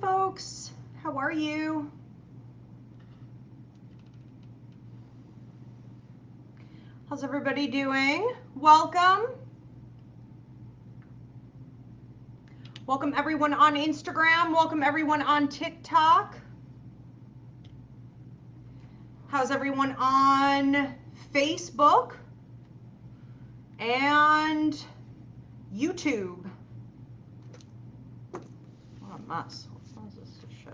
folks. How are you? How's everybody doing? Welcome. Welcome everyone on Instagram. Welcome everyone on TikTok. How's everyone on Facebook and YouTube? What a mess. What is this shit here?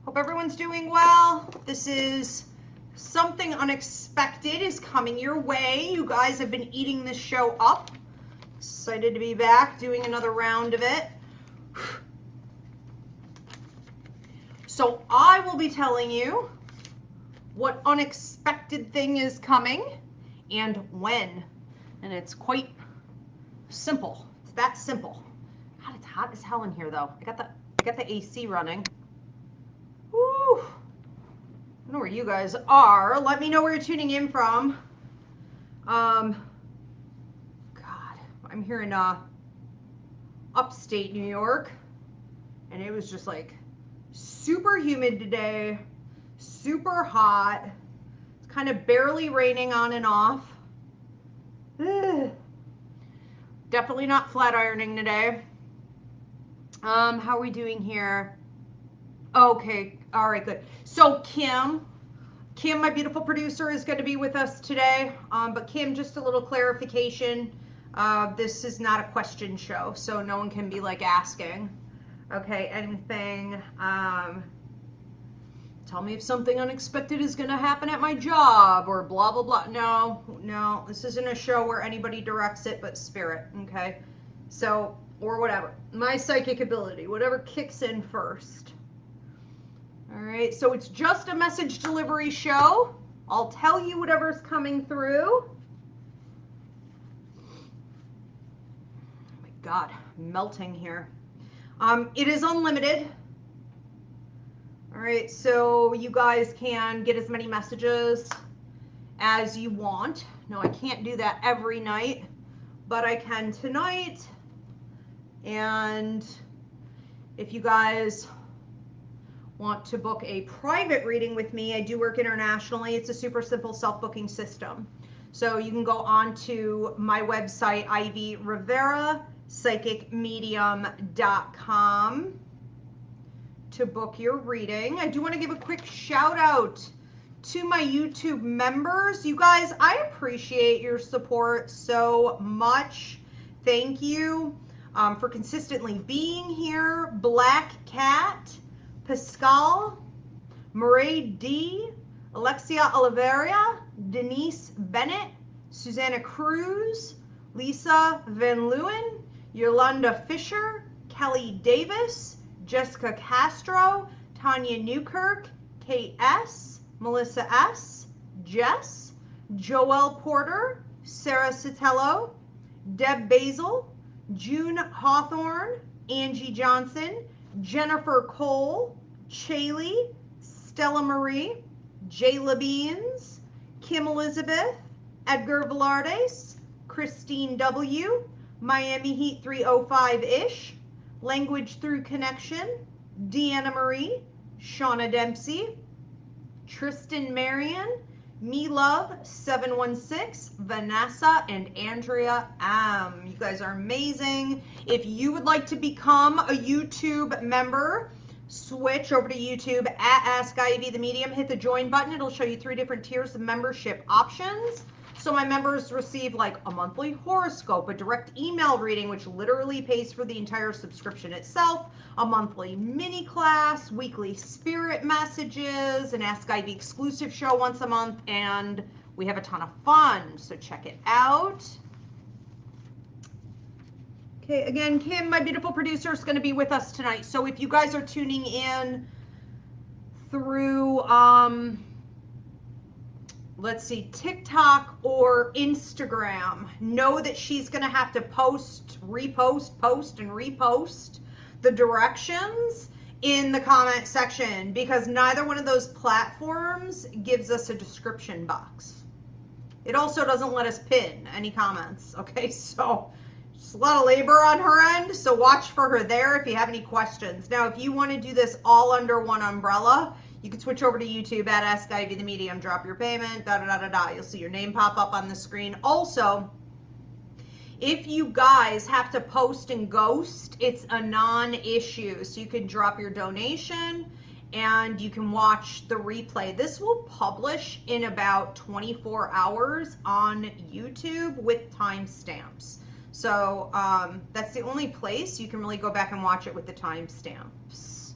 Hope everyone's doing well. This is Something Unexpected is coming your way. You guys have been eating this show up. Excited to be back doing another round of it. So I will be telling you what unexpected thing is coming and when. And it's quite simple. It's that simple. God, it's hot as hell in here though. I got the AC running. Woo! I don't know where you guys are. Let me know where you're tuning in from. I'm here in upstate New York, and it was just like super humid today, super hot. It's kind of barely raining on and off. Ugh. Definitely not flat ironing today. How are we doing here? Okay, all right, good. So Kim, my beautiful producer, is going to be with us today. But Kim, just a little clarification. This is not a question show, so no one can be like asking. Okay, anything, tell me if something unexpected is gonna happen at my job or blah, blah, blah. No, this isn't a show where anybody directs it but spirit, okay? So, or whatever, my psychic ability, whatever kicks in first. All right, so it's just a message delivery show. I'll tell you whatever's coming through. God, melting here. It is unlimited. All right, so you guys can get as many messages as you want. No, I can't do that every night, but I can tonight. And if you guys want to book a private reading with me, I do work internationally. It's a super simple self-booking system. So you can go on to my website, Ivy Rivera, psychicmedium.com, to book your reading. I do want to give a quick shout out to my YouTube members. You guys, I appreciate your support so much. Thank you for consistently being here. Black Cat, Pascal, Murray D, Alexia Oliveira, Denise Bennett, Susanna Cruz, Lisa Van Leeuwen, Yolanda Fisher, Kelly Davis, Jessica Castro, Tanya Newkirk, Kate S, Melissa S, Jess, Joelle Porter, Sarah Sotelo, Deb Basil, June Hawthorne, Angie Johnson, Jennifer Cole, Chaley, Stella Marie, Jayla Beans, Kim Elizabeth, Edgar Velardes, Christine W., Miami Heat 305-ish, Language Through Connection, Deanna Marie, Shauna Dempsey, Tristan Marion, Me Love 716, Vanessa, and Andrea M. You guys are amazing. If you would like to become a YouTube member, switch over to YouTube at Ask Ivy the Medium, hit the join button. It'll show you 3 different tiers of membership options. So my members receive like a monthly horoscope, a direct email reading, which literally pays for the entire subscription itself, a monthly mini class, weekly spirit messages, an Ask Ivy exclusive show once a month, and we have a ton of fun. So check it out. Okay, again, Kim, my beautiful producer, is going to be with us tonight. So if you guys are tuning in through let's see, TikTok or Instagram, know that she's going to have to post, post, and repost the directions in the comment section, because neither one of those platforms gives us a description box. It also doesn't let us pin any comments, okay? So Just a lot of labor on her end, so watch for her there if you have any questions. Now, if you want to do this all under one umbrella, you can switch over to YouTube at Ask Ivy the Medium, drop your payment, da-da-da-da-da. You'll see your name pop up on the screen. Also, if you guys have to post and ghost, it's a non-issue. So you can drop your donation and you can watch the replay. This will publish in about 24 hours on YouTube with timestamps. So that's the only place you can really go back and watch it with the timestamps.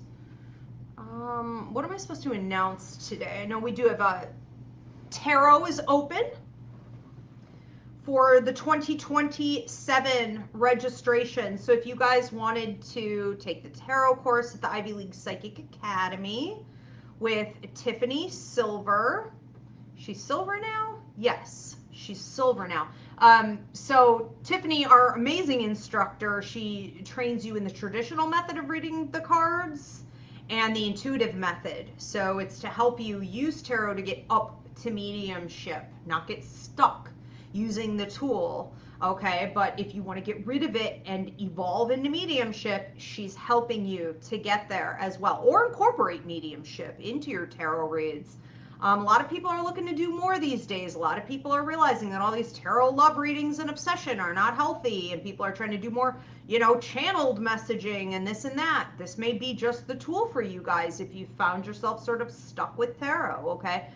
What am I supposed to announce today? I know we do have tarot is open for the 2027 registration. So if you guys wanted to take the tarot course at the Ivy League Psychic Academy with Tiffany Silver, she's silver now? Yes, she's silver now. So Tiffany, our amazing instructor, she trains you in the traditional method of reading the cards and the intuitive method. So it's to help you use tarot to get up to mediumship, not get stuck using the tool, okay? But if you want to get rid of it and evolve into mediumship, she's helping you to get there as well, or incorporate mediumship into your tarot reads. A lot of people are looking to do more these days. A lot of people are realizing that all these tarot love readings and obsession are not healthy, and people are trying to do more, you know, channeled messaging and this and that. This may be just the tool for you guys if you found yourself sort of stuck with tarot, okay?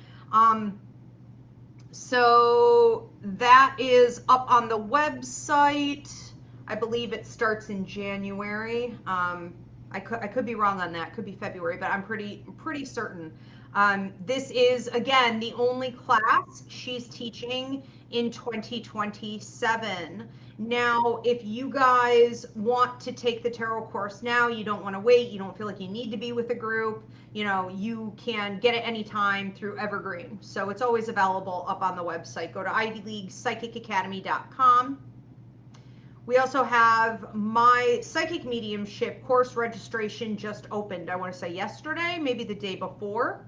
So that is up on the website. I believe it starts in January. I could be wrong on that. Could be February, but I'm pretty certain. This is, again, the only class she's teaching in 2027. Now, if you guys want to take the tarot course now, you don't want to wait, you don't feel like you need to be with a group, you know, you can get it anytime through Evergreen. So it's always available up on the website. Go to ivyleaguepsychicacademy.com. We also have my psychic mediumship course registration just opened. I want to say yesterday, maybe the day before.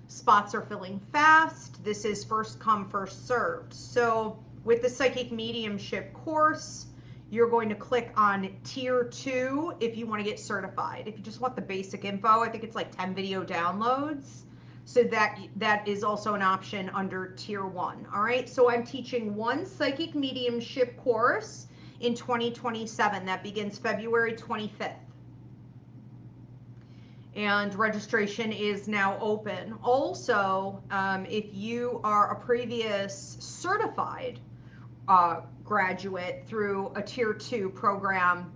Spots are filling fast. This is first come, first served. So with the psychic mediumship course, you're going to click on tier 2 if you want to get certified. If you just want the basic info, I think it's like 10 video downloads. So that is also an option under tier 1. All right, so I'm teaching one psychic mediumship course in 2027 that begins February 25th. And registration is now open. Also, if you are a previous certified graduate through a tier 2 program,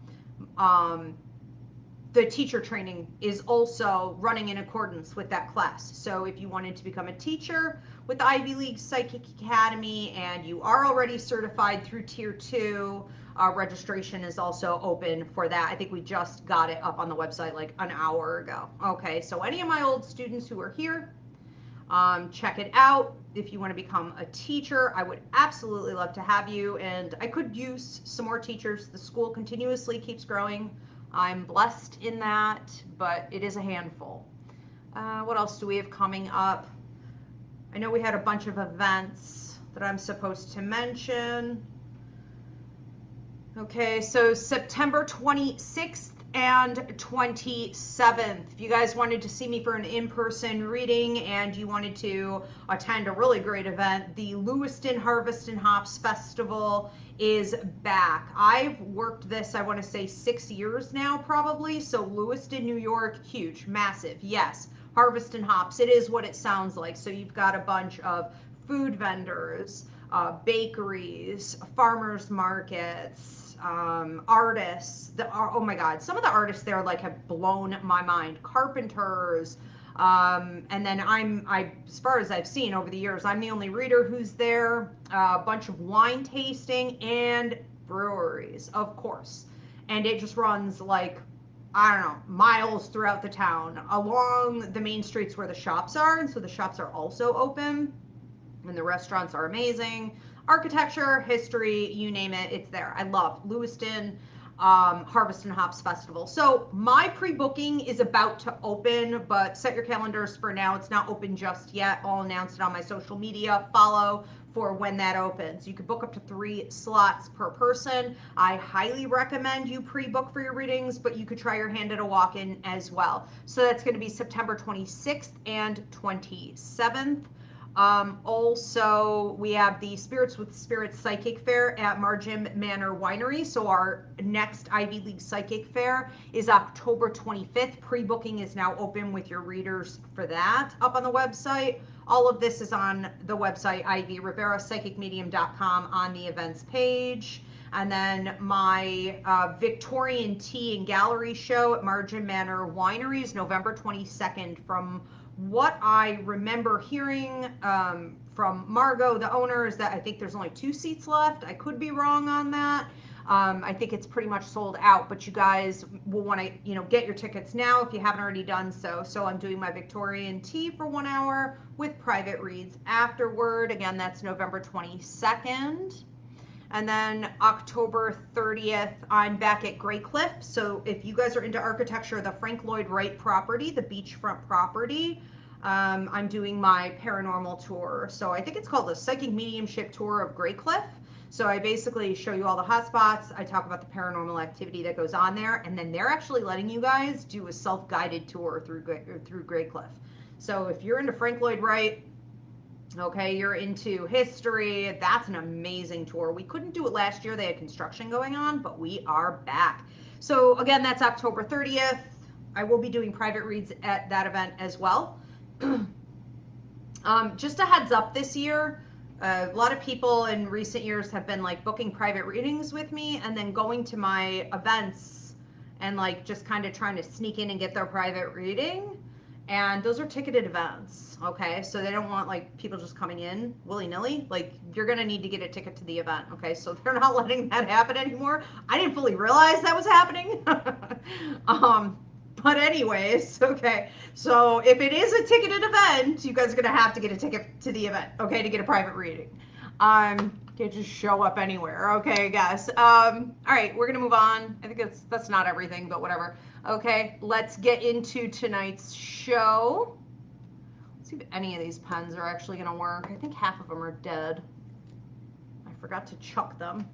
the teacher training is also running in accordance with that class. So if you wanted to become a teacher with the Ivy League Psychic Academy and you are already certified through tier 2, registration is also open for that. I think we just got it up on the website like an hour ago. Okay, so any of my old students who are here, check it out. If you want to become a teacher, I would absolutely love to have you, and I could use some more teachers. The school continuously keeps growing. I'm blessed in that, but it is a handful. What else do we have coming up? I know we had a bunch of events that I'm supposed to mention. Okay, so September 26th and 27th. If you guys wanted to see me for an in-person reading and you wanted to attend a really great event, the Lewiston Harvest and Hops Festival is back. I've worked this, I want to say 6 years now probably. So Lewiston, New York, huge, massive. Yes, Harvest and Hops, it is what it sounds like. So you've got a bunch of food vendors, bakeries, farmers markets, artists. Oh my God, some of the artists there like have blown my mind. Carpenters, and then as far as I've seen over the years, I'm the only reader who's there. A bunch of wine tasting and breweries, of course. And it just runs like, I don't know, miles throughout the town along the main streets where the shops are. And so the shops are also open and the restaurants are amazing. Architecture, history, you name it, it's there. I love Lewiston Harvest and Hops Festival. So my pre-booking is about to open, but set your calendars for now. It's not open just yet. I'll announce it on my social media. Follow for when that opens. You could book up to 3 slots per person. I highly recommend you pre-book for your readings, but you could try your hand at a walk-in as well. So that's going to be September 26th and 27th. Also, we have the Spirits with Spirits Psychic Fair at Margin Manor Winery. So our next Ivy League Psychic Fair is October 25th. Pre-booking is now open with your readers for that up on the website. All of this is on the website, Ivy Rivera, psychicmedium.com, on the events page. And then my Victorian Tea and Gallery show at Margin Manor Winery is November 22nd. From what I remember hearing from Margot, the owner, is that I think there's only 2 seats left. I could be wrong on that. I think it's pretty much sold out, but you guys will want to, get your tickets now if you haven't already done so. So I'm doing my Victorian tea for 1 hour with private reads afterward. Again, that's November 22nd. And then October 30th, I'm back at Grey Cliff. So if you guys are into architecture, the Frank Lloyd Wright property, the beachfront property, I'm doing my paranormal tour. So I think it's called the Psychic Mediumship Tour of Grey Cliff. So I basically show you all the hot spots. I talk about the paranormal activity that goes on there, and then they're actually letting you guys do a self-guided tour through Grey Cliff. So if you're into Frank Lloyd Wright, okay, you're into history, that's an amazing tour. We couldn't do it last year. They had construction going on, but we are back. So again, that's October 30th. I will be doing private reads at that event as well. Just a heads up, this year, a lot of people in recent years have been like booking private readings with me and then going to my events and like just kind of trying to sneak in and get their private reading. And those are ticketed events, okay? So they don't want like people just coming in willy-nilly. Like, you're gonna need to get a ticket to the event, okay? So they're not letting that happen anymore. I didn't fully realize that was happening. But anyways, okay. So if it is a ticketed event, you guys are gonna have to get a ticket to the event, okay, to get a private reading. Can't just show up anywhere, okay, guys. All right, we're gonna move on. I think that's not everything, but whatever. Okay, let's get into tonight's show. Let's see if any of these pens are actually gonna work. I think half of them are dead. I forgot to chuck them.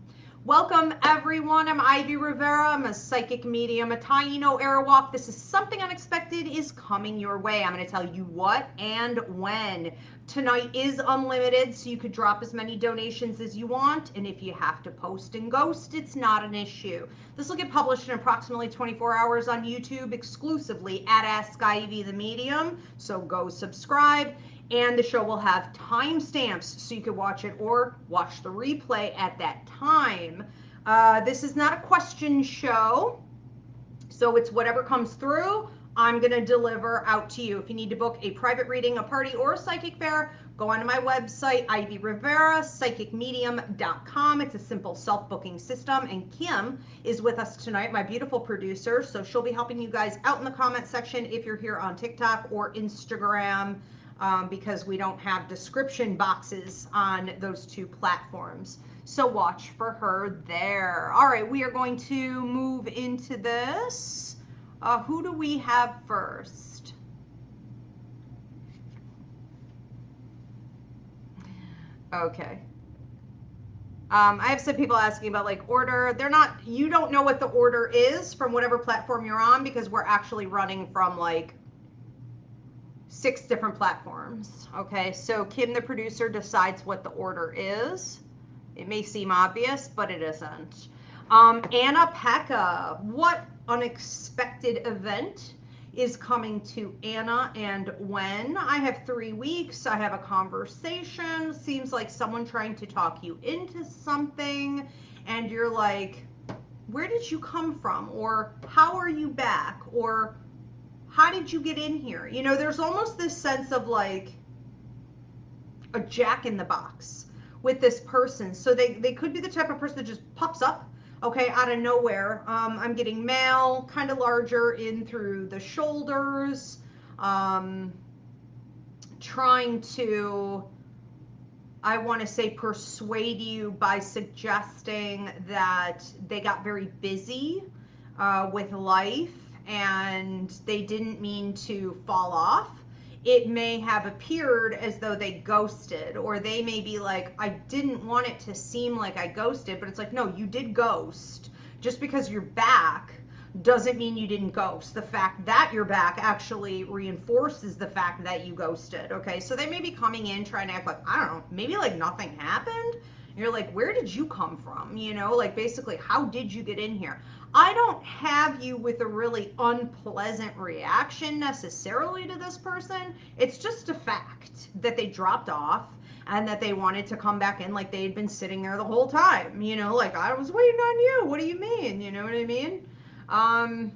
Welcome, everyone. I'm Ivy Rivera. I'm a psychic medium, a Taino Airwalk. This is Something Unexpected is Coming Your Way. I'm going to tell you what and when. Tonight is unlimited, so you could drop as many donations as you want. And if you have to post and ghost, it's not an issue. This will get published in approximately 24 hours on YouTube exclusively at Ask Ivy the Medium. So go subscribe. And the show will have timestamps so you can watch it or watch the replay at that time. This is not a question show, so it's whatever comes through, I'm going to deliver out to you. If you need to book a private reading, a party, or a psychic fair, go onto my website, Ivy Rivera, psychicmedium.com. It's a simple self-booking system, and Kim is with us tonight, my beautiful producer, so she'll be helping you guys out in the comment section if you're here on TikTok or Instagram. Because we don't have description boxes on those 2 platforms. So watch for her there. All right, we are going to move into this. Who do we have first? Okay. I have some people asking about like order. You don't know what the order is from whatever platform you're on, because we're actually running from like 6 different platforms. Okay, so Kim, the producer, decides what the order is. It may seem obvious, but it isn't. Anna Pekka, what unexpected event is coming to Anna and when? I have 3 weeks. I have a conversation. Seems like someone trying to talk you into something, and you're like, where did you come from? Or how are you back? Or how did you get in here? There's almost this sense of like a jack in the box with this person. So they could be the type of person that just pops up, okay, out of nowhere. I'm getting male, kind of larger in through the shoulders, trying to, I want to say, persuade you by suggesting that they got very busy with life and they didn't mean to fall off. it may have appeared as though they ghosted, or they may be like, I didn't want it to seem like I ghosted, but it's like, no, you did ghost. Just because you're back doesn't mean you didn't ghost. The fact that you're back actually reinforces the fact that you ghosted, okay? So they may be coming in trying to act like, I don't know, maybe like nothing happened. You're like, where did you come from? You know, like basically, how did you get in here? I don't have you with a really unpleasant reaction necessarily to this person. It's just a fact that they dropped off and that they wanted to come back in like they had been sitting there the whole time. You know, like, I was waiting on you. What do you mean? You know what I mean? I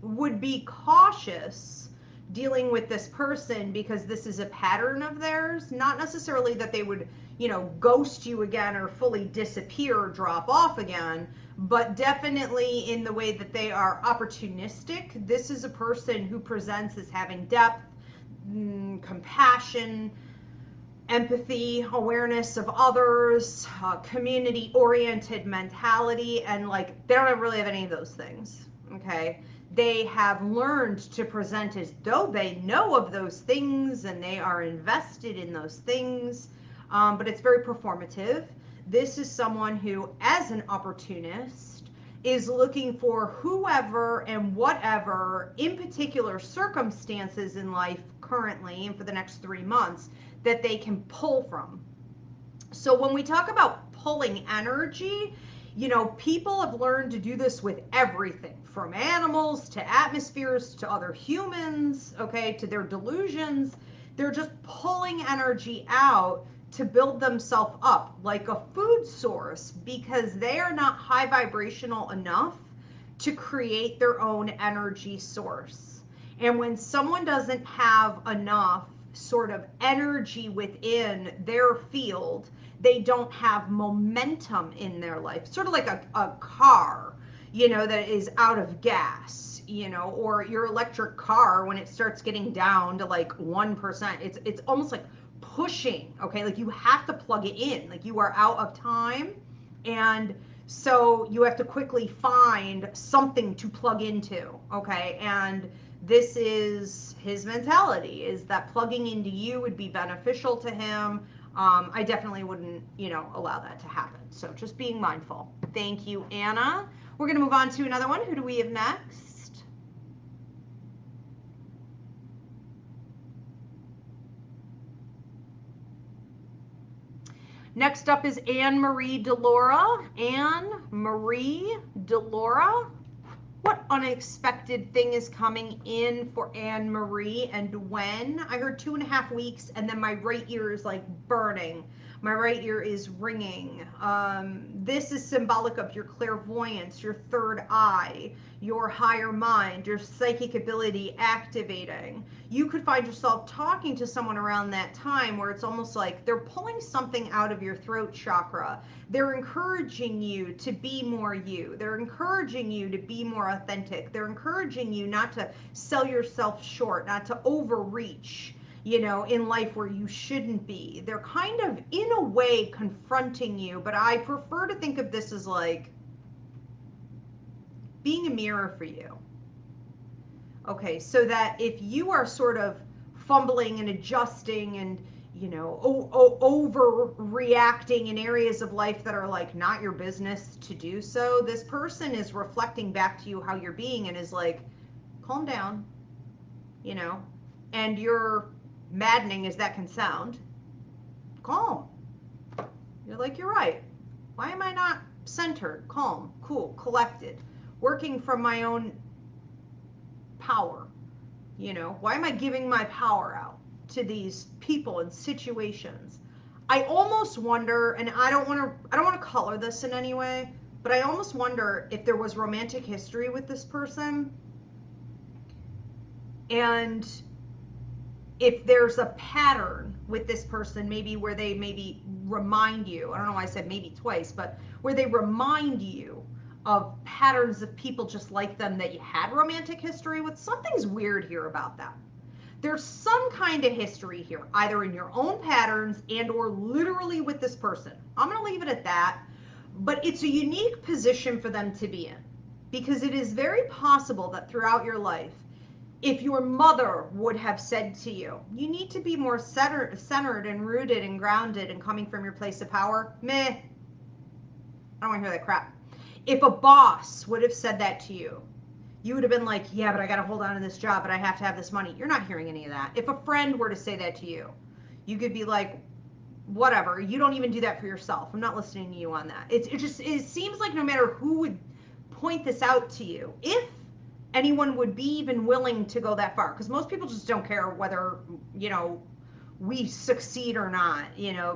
would be cautious dealing with this person because this is a pattern of theirs. Not necessarily that they would, you know, ghost you again or fully disappear or drop off again, but definitely in the way that they are opportunistic. This is a person who presents as having depth, compassion, empathy, awareness of others, community-oriented mentality, and like they don't really have any of those things, okay? They have learned to present as though they know of those things and they are invested in those things, but it's very performative. This is someone who, as an opportunist, is looking for whoever and whatever in particular circumstances in life currently and for the next 3 months that they can pull from. So when we talk about pulling energy, you know, people have learned to do this with everything from animals to atmospheres to other humans, okay, to their delusions. They're just pulling energy out to build themselves up like a food source because they are not high vibrational enough to create their own energy source. And when someone doesn't have enough sort of energy within their field, they don't have momentum in their life. Sort of like a car, you know, that is out of gas, you know, or your electric car when it starts getting down to like 1%, it's almost like pushing, okay? Like you have to plug it in, like you are out of time. And so you have to quickly find something to plug into, okay? And this is his mentality, is that plugging into you would be beneficial to him. I definitely wouldn't, you know, allow that to happen. So just being mindful. Thank you, Anna. We're going to move on to another one. Who do we have next? Next up is Anne-Marie Delora. Anne-Marie Delora. What unexpected thing is coming in for Anne-Marie and when? I heard 2.5 weeks and then my right ear is like burning. My right ear is ringing. This is symbolic of your clairvoyance, your third eye, your higher mind, your psychic ability activating. You could find yourself talking to someone around that time where it's almost like they're pulling something out of your throat chakra. They're encouraging you to be more you. They're encouraging you to be more authentic. They're encouraging you not to sell yourself short, not to overreach, you know, in life where you shouldn't be. They're kind of, in a way, confronting you, but I prefer to think of this as like being a mirror for you. Okay, so that if you are sort of fumbling and adjusting and, you know, overreacting in areas of life that are like not your business to do so, this person is reflecting back to you how you're being and is like, calm down, you know, and you're maddening as that can sound, calm. You're like, you're right. Why am I not centered, calm, cool, collected, working from my own power? You know, why am I giving my power out to these people and situations? I almost wonder, and I don't want to color this in any way, but I almost wonder if there was romantic history with this person, and if there's a pattern with this person, maybe where they maybe remind you, I don't know why I said maybe twice, but where they remind you of patterns of people just like them that you had romantic history with. Something's weird here about that. There's some kind of history here, either in your own patterns and or literally with this person. I'm going to leave it at that, but it's a unique position for them to be in, because it is very possible that throughout your life, if your mother would have said to you, you need to be more centered and rooted and grounded and coming from your place of power, meh, I don't want to hear that crap. If a boss would have said that to you, you would have been like, yeah, but I got to hold on to this job, but I have to have this money. You're not hearing any of that. If a friend were to say that to you, you could be like, whatever, you don't even do that for yourself. I'm not listening to you on that. It seems like no matter who would point this out to you, if anyone would be even willing to go that far, because most people just don't care whether, we succeed or not.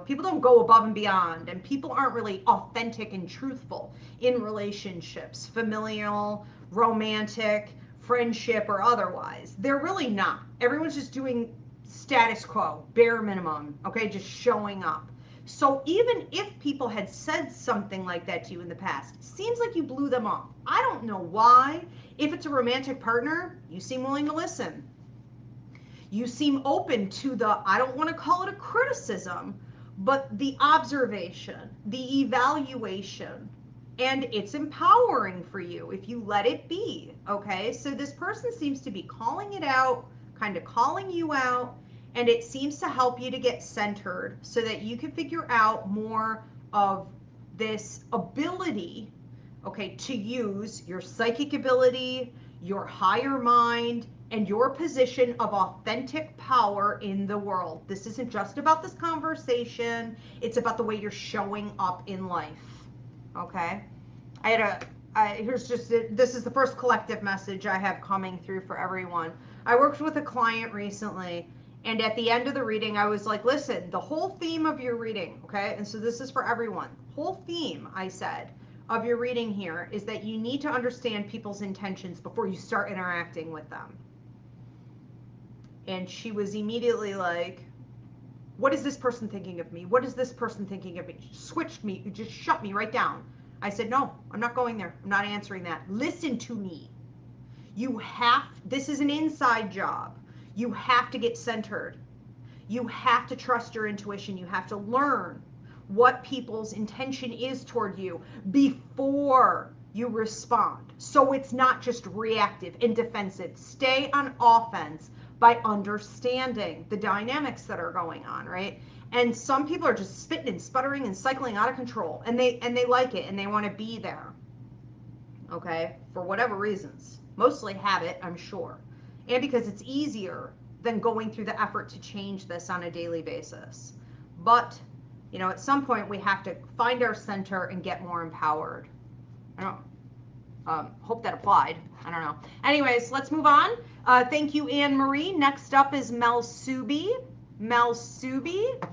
People don't go above and beyond, and people aren't really authentic and truthful in relationships, familial, romantic, friendship, or otherwise. They're really not. Everyone's just doing status quo, bare minimum, okay, just showing up. So even if people had said something like that to you in the past, it seems like you blew them off. I don't know why. If it's a romantic partner, you seem willing to listen. You seem open to the, I don't want to call it a criticism, but the observation, the evaluation, and it's empowering for you if you let it be, okay? So this person seems to be calling it out, kind of calling you out, and it seems to help you to get centered so that you can figure out more of this ability, okay, to use your psychic ability, your higher mind, and your position of authentic power in the world. This isn't just about this conversation, it's about the way you're showing up in life, okay? This is the first collective message I have coming through for everyone. I worked with a client recently, and at the end of the reading, I was like, listen, the whole theme of your reading, okay, and so this is for everyone, whole theme, I said, of your reading here is that you need to understand people's intentions before you start interacting with them. And she was immediately like, what is this person thinking of me? What is this person thinking of me? Switched me, just shut me right down. I said, no, I'm not going there. I'm not answering that. Listen to me. This is an inside job. You have to get centered. You have to trust your intuition. You have to learn what people's intention is toward you before you respond. So it's not just reactive and defensive. Stay on offense by understanding the dynamics that are going on, right? And some people are just spitting and sputtering and cycling out of control, and they like it and they want to be there, okay, for whatever reasons. Mostly habit, I'm sure, and because it's easier than going through the effort to change this on a daily basis. But at some point we have to find our center and get more empowered. I don't hope that applied. I don't know. Anyways, let's move on. Thank you, Anne Marie. Next up is Mel Subi. Mel Subi,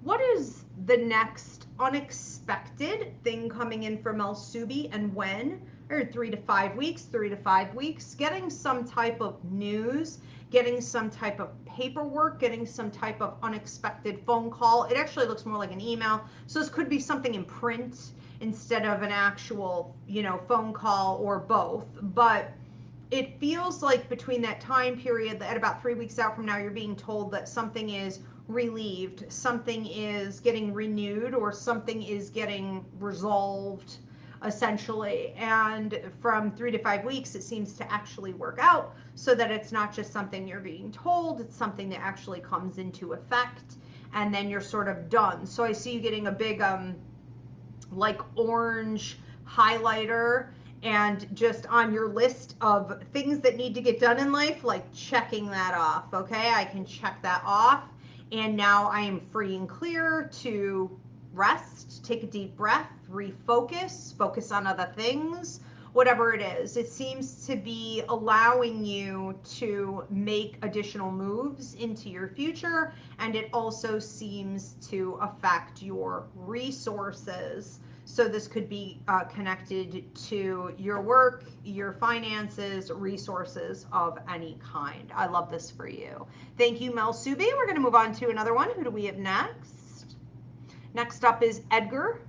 what is the next unexpected thing coming in for Mel Subi, and when? Or 3 to 5 weeks, 3 to 5 weeks. Getting some type of news, getting some type of paperwork, getting some type of unexpected phone call. It actually looks more like an email. So this could be something in print instead of an actual, phone call, or both. But it feels like between that time period, at about 3 weeks out from now, you're being told that something is relieved, something is getting renewed, or something is getting resolved, essentially. And from 3 to 5 weeks, it seems to actually work out so that it's not just something you're being told, it's something that actually comes into effect, and then you're sort of done. So I see you getting a big like orange highlighter, and just on your list of things that need to get done in life, like checking that off. Okay, I can check that off, and now I am free and clear to rest, take a deep breath, refocus, focus on other things, whatever it is. It seems to be allowing you to make additional moves into your future, and it also seems to affect your resources. So this could be connected to your work, your finances, resources of any kind. I love this for you. Thank you, Mel Subi. We're going to move on to another one. Who do we have next? Next up is Edgar.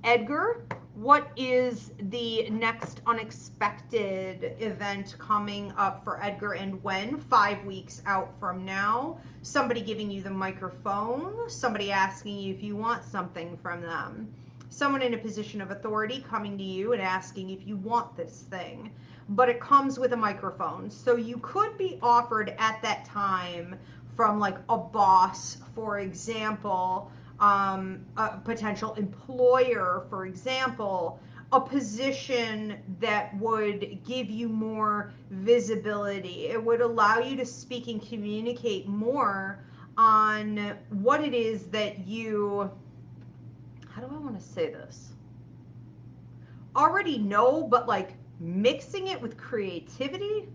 Edgar, what is the next unexpected event coming up for Edgar, and when? 5 weeks out from now. Somebody giving you the microphone. Somebody asking you if you want something from them. someone in a position of authority coming to you and asking if you want this thing, but it comes with a microphone. So you could be offered at that time from like a boss, for example, a potential employer, for example, a position that would give you more visibility. It would allow you to speak and communicate more on what it is that you, how do I want to say this? Already know, but like mixing it with creativity,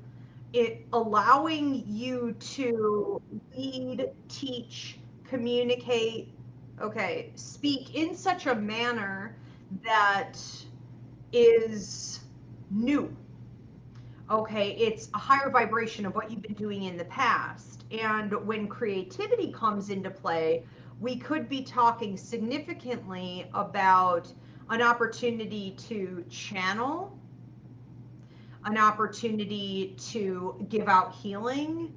it allowing you to lead, teach, communicate, okay, speak in such a manner that is new. Okay, it's a higher vibration of what you've been doing in the past. And when creativity comes into play, we could be talking significantly about an opportunity to channel, an opportunity to give out healing.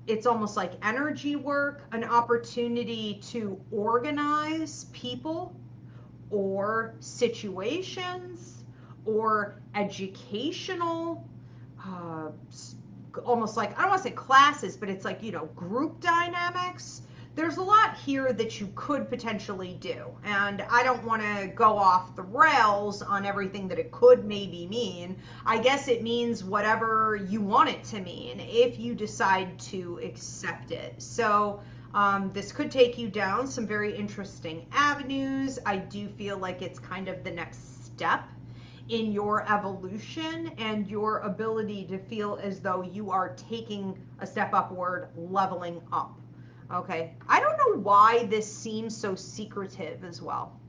It's almost like energy work, an opportunity to organize people or situations or educational, uh, almost like, I don't want to say classes, but it's like, group dynamics. There's a lot here that you could potentially do. And I don't want to go off the rails on everything that it could maybe mean. I guess it means whatever you want it to mean if you decide to accept it. So this could take you down some very interesting avenues. I do feel like it's kind of the next step in your evolution and your ability to feel as though you are taking a step upward, leveling up. Okay, I don't know why this seems so secretive as well.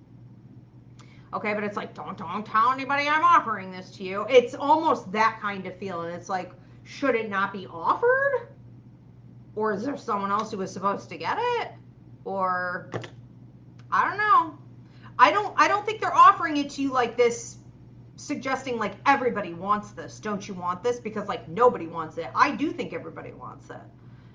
Okay, but it's like, don't tell anybody I'm offering this to you. It's almost that kind of feeling. It's like, should it not be offered? Or is there someone else who was supposed to get it? Or I don't know. I don't think they're offering it to you like this, suggesting like everybody wants this. Don't you want this? Because like nobody wants it. I do think everybody wants it.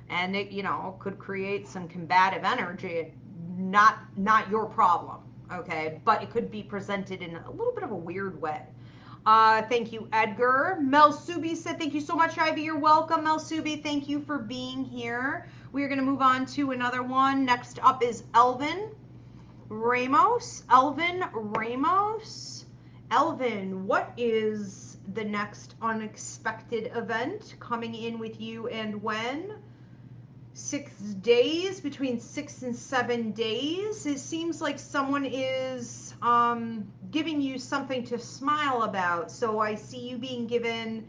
And it, could create some combative energy. Not your problem, okay? But it could be presented in a little bit of a weird way. Thank you, Edgar. Mel Subi said, thank you so much, Ivy. You're welcome, Mel Subi. Thank you for being here. We're going to move on to another one. Next up is Elvin Ramos. Elvin Ramos. Elvin, what is the next unexpected event coming in with you and when? 6 days, between 6 and 7 days. It seems like someone is giving you something to smile about. So I see you being given,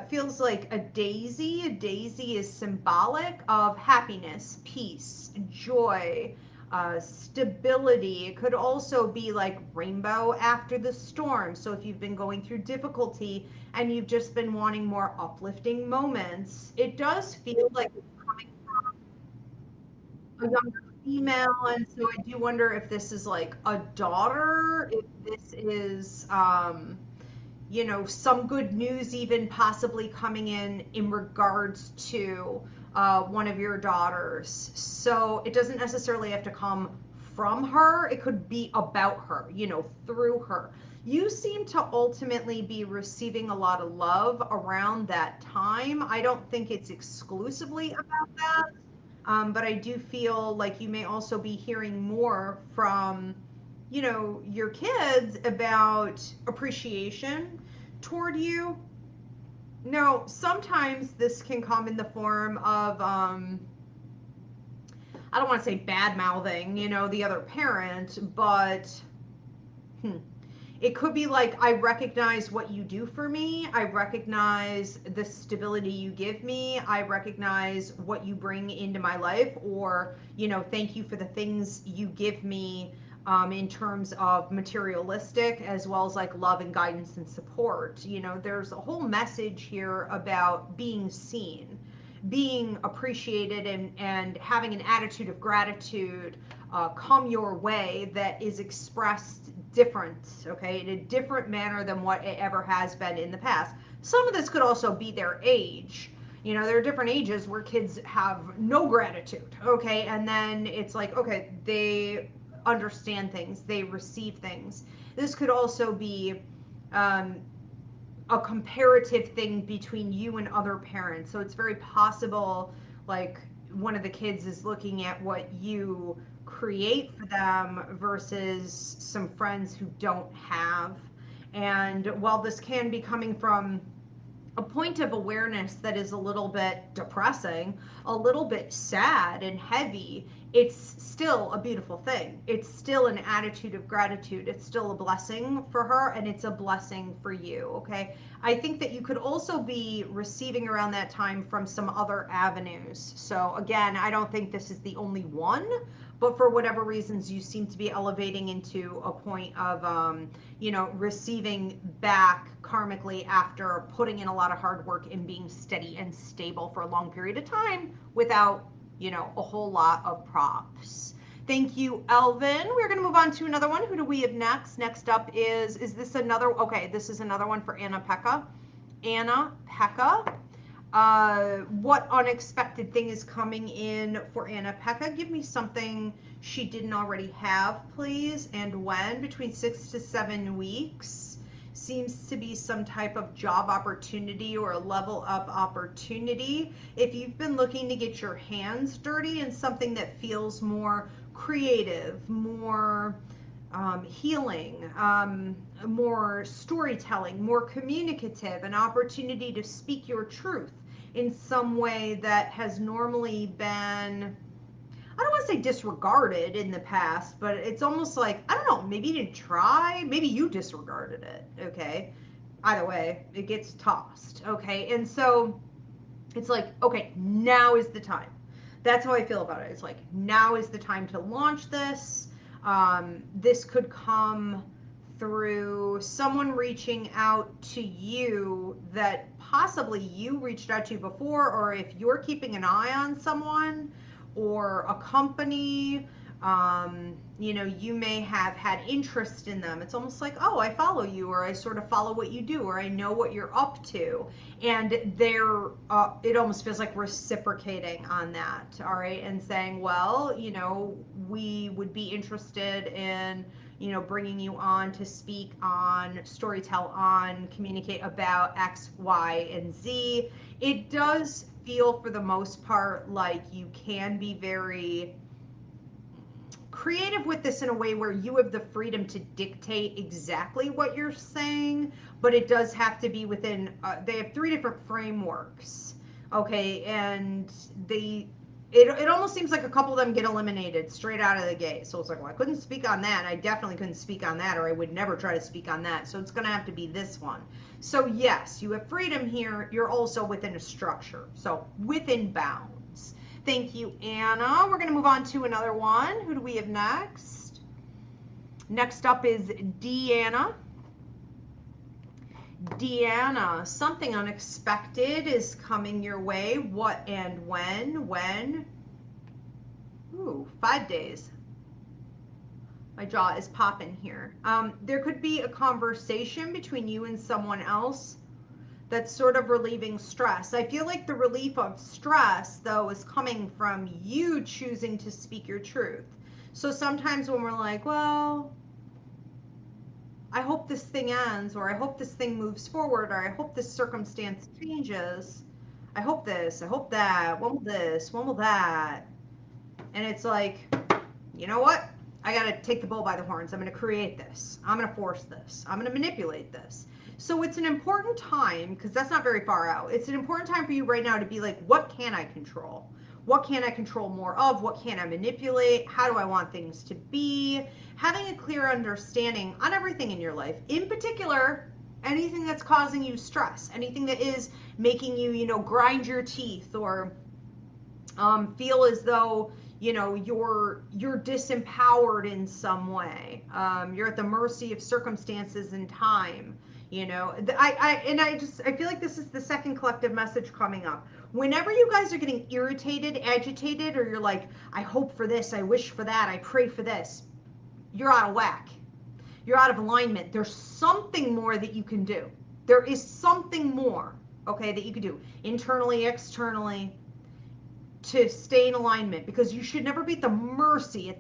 feels like a daisy. A daisy is symbolic of happiness, peace, joy, stability. It could also be like rainbow after the storm. So if you've been going through difficulty and you've just been wanting more uplifting moments, it does feel like a younger female, and so I do wonder if this is like a daughter, if this is some good news even possibly coming in regards to one of your daughters. So it doesn't necessarily have to come from her, it could be about her, through her. You seem to ultimately be receiving a lot of love around that time. I don't think it's exclusively about that. But I do feel like you may also be hearing more from, your kids about appreciation toward you. Now, sometimes this can come in the form of, I don't want to say bad mouthing, the other parent, but it could be like, I recognize what you do for me. I recognize the stability you give me. I recognize what you bring into my life, or, thank you for the things you give me in terms of materialistic, as well as like love and guidance and support. There's a whole message here about being seen, being appreciated, and having an attitude of gratitude come your way that is expressed different, okay, in a different manner than what it ever has been in the past. Some of this could also be their age. There are different ages where kids have no gratitude, okay, and then it's like, okay, they understand things, they receive things. This could also be a comparative thing between you and other parents. So it's very possible, like, one of the kids is looking at what you create for them versus some friends who don't have. And while this can be coming from a point of awareness that is a little bit depressing, a little bit sad and heavy, it's still a beautiful thing. It's still an attitude of gratitude. It's still a blessing for her, and it's a blessing for you, okay? I think that you could also be receiving around that time from some other avenues. So again, I don't think this is the only one, but for whatever reasons, you seem to be elevating into a point of, receiving back karmically after putting in a lot of hard work and being steady and stable for a long period of time without, a whole lot of props. Thank you, Elvin. We're going to move on to another one. Who do we have next? Next up is this another? Okay, this is another one for Anna Pekka. Anna Pekka. What unexpected thing is coming in for Anna Pekka? Give me something she didn't already have, please. And when? Between 6 to 7 weeks. Seems to be some type of job opportunity or a level up opportunity. If you've been looking to get your hands dirty in something that feels more creative, more healing, more storytelling, more communicative, an opportunity to speak your truth in some way that has normally been, I don't want to say disregarded in the past, but it's almost like, I don't know, maybe you didn't try, maybe you disregarded it, okay? Either way, it gets tossed, okay? And so it's like, okay, now is the time. That's how I feel about it. It's like, now is the time to launch this. This could come through someone reaching out to you that possibly you reached out to before, or if you're keeping an eye on someone or a company, you may have had interest in them. It's almost like, oh, I follow you, or I sort of follow what you do, or I know what you're up to. And it almost feels like reciprocating on that, all right? And saying, well, we would be interested in, bringing you on to speak on, storytell on, communicate about X, Y, and Z. It does feel for the most part like you can be very creative with this in a way where you have the freedom to dictate exactly what you're saying, but it does have to be within, they have 3 different frameworks, okay, and it almost seems like a couple of them get eliminated straight out of the gate. So it's like, well, I couldn't speak on that, and I definitely couldn't speak on that, or I would never try to speak on that. So it's going to have to be this one. So yes, you have freedom here. You're also within a structure, so within bounds. Thank you, Anna. We're going to move on to another one. Who do we have next? Next up is Deanna. Deanna, something unexpected is coming your way. What and when? When? Ooh, 5 days. My jaw is popping here. There could be a conversation between you and someone else that's sort of relieving stress. I feel like the relief of stress, though, is coming from you choosing to speak your truth. So sometimes when we're like, well, I hope this thing ends, or I hope this thing moves forward, or I hope this circumstance changes. I hope this, I hope that. When will this? When will that? And it's like, you know what? I got to take the bull by the horns. I'm going to create this. I'm going to force this. I'm going to manipulate this. So it's an important time, because that's not very far out. It's an important time for you right now to be like, what can I control? What can I control more of? What can I manipulate? How do I want things to be? Having a clear understanding on everything in your life. In particular, anything that's causing you stress, anything that is making you, grind your teeth, or feel as though, you're disempowered in some way. You're at the mercy of circumstances and time. I feel like this is the second collective message coming up. Whenever you guys are getting irritated, agitated, or you're like, I hope for this, I wish for that, I pray for this, you're out of whack. You're out of alignment. There's something more that you can do. There is something more, okay, that you can do internally, externally, to stay in alignment, because you should never be at the mercy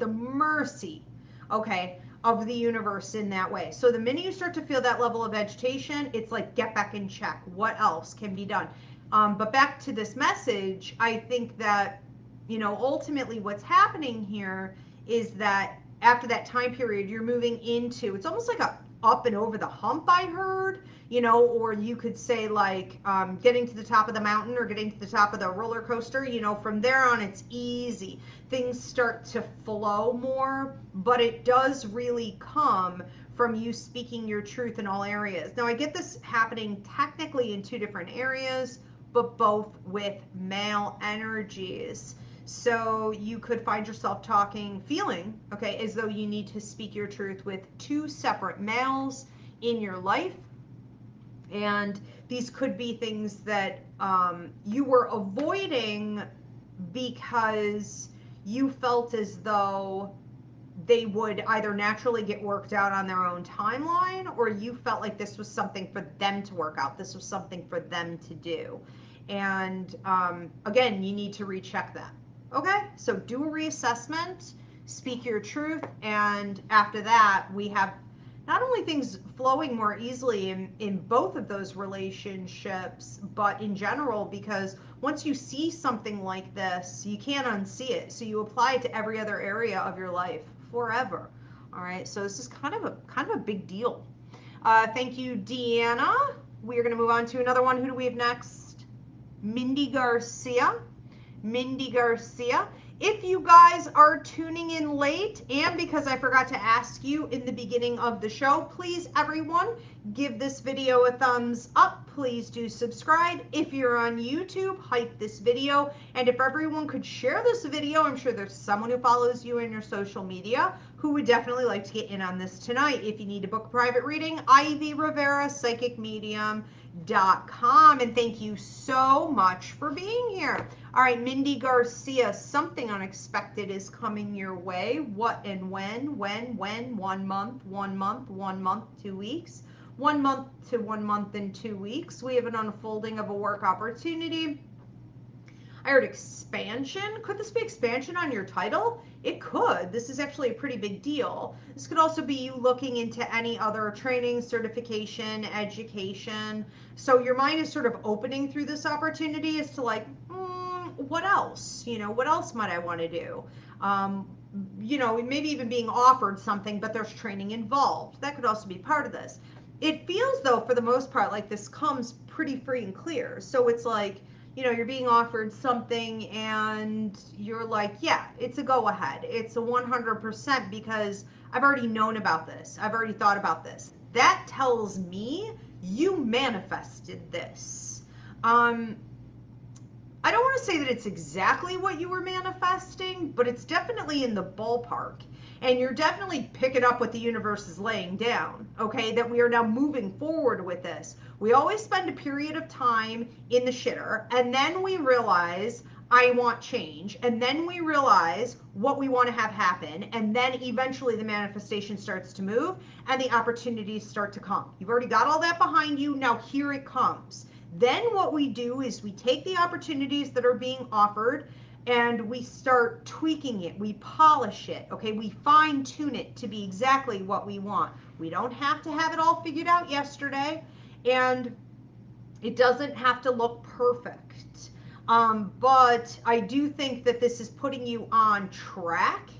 okay, of the universe in that way. So the minute you start to feel that level of agitation, it's like, get back in check. What else can be done? But back to this message, I think that, ultimately what's happening here is that after that time period, you're moving into, it's almost like a up and over the hump, I heard, or you could say like getting to the top of the mountain or getting to the top of the roller coaster, from there on it's easy. Things start to flow more, but it does really come from you speaking your truth in all areas. Now, I get this happening technically in two different areas, but both with male energies. So you could find yourself feeling, okay, as though you need to speak your truth with two separate males in your life. And these could be things that you were avoiding because you felt as though they would either naturally get worked out on their own timeline, or you felt like this was something for them to work out. This was something for them to do. And again, you need to recheck that. Okay, so do a reassessment, speak your truth, and after that, we have not only things flowing more easily in both of those relationships, but in general, because once you see something like this, you can't unsee it. So you apply it to every other area of your life forever. All right, so this is kind of a big deal. Thank you, Deanna. We are going to move on to another one. Who do we have next? Mindy Garcia. Mindy Garcia. If you guys are tuning in late, and because I forgot to ask you in the beginning of the show, please everyone give this video a thumbs up. Please do subscribe. If you're on YouTube, hype this video. And if everyone could share this video, I'm sure there's someone who follows you in your social media who would definitely like to get in on this tonight. If you need to book a private reading, Ivy Rivera, psychicmedium.com. And thank you so much for being here. All right, Mindy Garcia, something unexpected is coming your way. What and when? 1 month, 1 month, 1 month, 2 weeks. 1 month to 1 month and 2 weeks. We have an unfolding of a work opportunity. I heard expansion. Could this be expansion on your title? It could. This is actually a pretty big deal. This could also be you looking into any other training, certification, education. So your mind is sort of opening through this opportunity as to like, what else? What else might I want to do? Maybe even being offered something, but there's training involved. That could also be part of this. It feels though, for the most part, like this comes pretty free and clear. So it's like, you're being offered something and you're like, yeah, it's a go ahead. It's a 100% because I've already known about this. I've already thought about this. That tells me you manifested this. I don't want to say that it's exactly what you were manifesting, but it's definitely in the ballpark. And you're definitely picking up what the universe is laying down, okay? That we are now moving forward with this. We always spend a period of time in the shitter, and then we realize, I want change. And then we realize what we want to have happen. And then eventually the manifestation starts to move and the opportunities start to come. You've already got all that behind you. Now here it comes. Then what we do is we take the opportunities that are being offered and we start tweaking it. We polish it, okay? We fine tune it to be exactly what we want. We don't have to have it all figured out yesterday, and it doesn't have to look perfect. But I do think that this is putting you on track.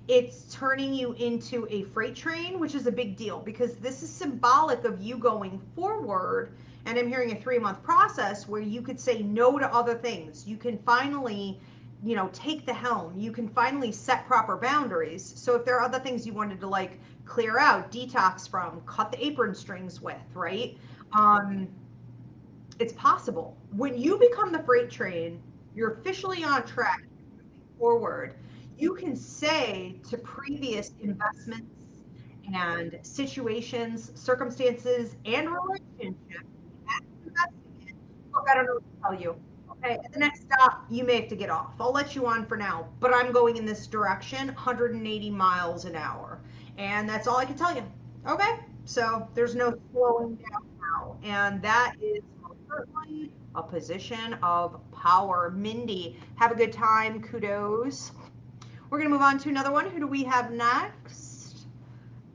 It's turning you into a freight train, which is a big deal because this is symbolic of you going forward. And I'm hearing a 3-month process where you could say no to other things. You can finally, take the helm. You can finally set proper boundaries. So if there are other things you wanted to like clear out, detox from, cut the apron strings with, right? It's possible. When you become the freight train, you're officially on track forward. You can say to previous investments and situations, circumstances, and relationships, look, I don't know what to tell you. Okay, at the next stop, you may have to get off. I'll let you on for now, but I'm going in this direction, 180 miles an hour. And that's all I can tell you. Okay, so there's no slowing down now. And that is certainly a position of power. Mindy, have a good time. Kudos. We're going to move on to another one. Who do we have next?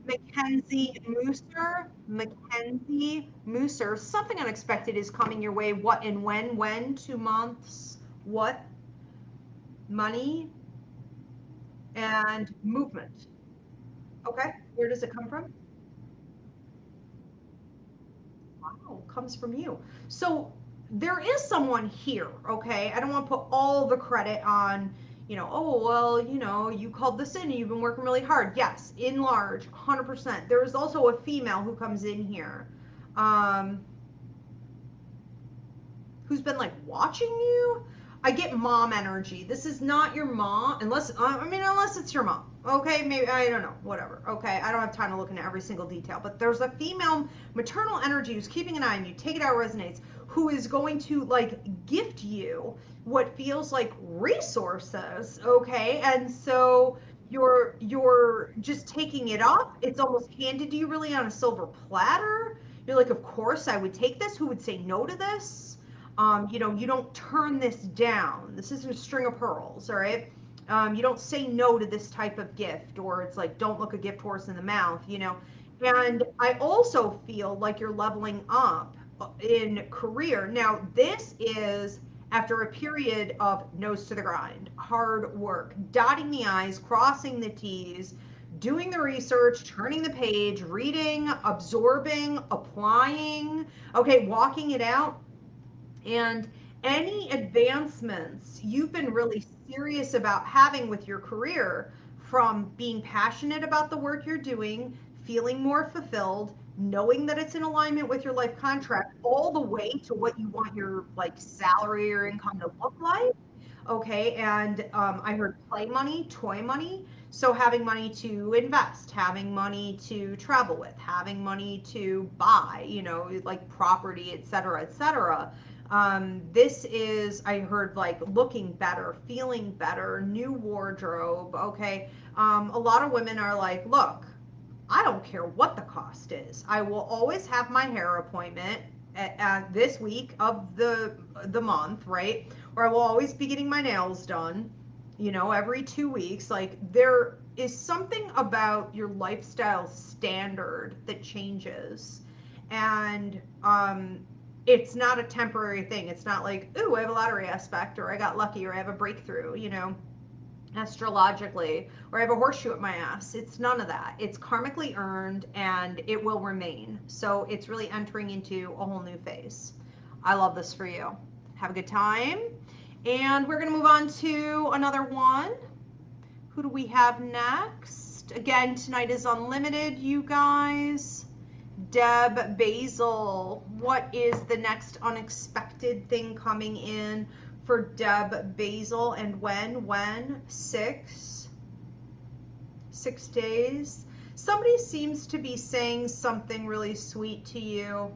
Mackenzie Mooser. Mackenzie Mooser. Something unexpected is coming your way. What and when? When? 2 months? What? Money and movement. Okay. Where does it come from? Wow, comes from you. So there is someone here, okay? I don't want to put all the credit on, oh, well, you called this in and you've been working really hard. Yes, in large, 100%. There is also a female who comes in here. Um, who's been like watching you. I get mom energy. This is not your mom, unless it's your mom. Okay, maybe I don't know, whatever. Okay, I don't have time to look into every single detail, but there's a female maternal energy who's keeping an eye on you. Take it out resonates. Who is going to like gift you what feels like resources? Okay, and so you're just taking it up. It's almost handed to you really on a silver platter. You're like, of course I would take this. Who would say no to this? You don't turn this down. This isn't a string of pearls, all right? You don't say no to this type of gift, or it's like, don't look a gift horse in the mouth. And I also feel like you're leveling up in career. Now, this is after a period of nose to the grind, hard work, dotting the I's, crossing the T's, doing the research, turning the page, reading, absorbing, applying, okay, walking it out. And any advancements you've been really serious about having with your career, from being passionate about the work you're doing, feeling more fulfilled, knowing that it's in alignment with your life contract, all the way to what you want your like salary or income to look like. Okay, and I heard play money, toy money. So having money to invest, having money to travel with, having money to buy, like property, et cetera, et cetera. This is, I heard, like looking better, feeling better, new wardrobe. Okay. A lot of women are like, look, I don't care what the cost is. I will always have my hair appointment at this week of the month, right? Or I will always be getting my nails done, every 2 weeks. Like there is something about your lifestyle standard that changes. And it's not a temporary thing. It's not like, ooh, I have a lottery aspect, or I got lucky, or I have a breakthrough, astrologically, or I have a horseshoe at my ass. It's none of that. It's karmically earned and it will remain. So it's really entering into a whole new phase. I love this for you. Have a good time. And we're going to move on to another one. Who do we have next? Again, tonight is unlimited, you guys. Deb Basil. What is the next unexpected thing coming in for Deb Basil, and when? When? 6 days. Somebody seems to be saying something really sweet to you.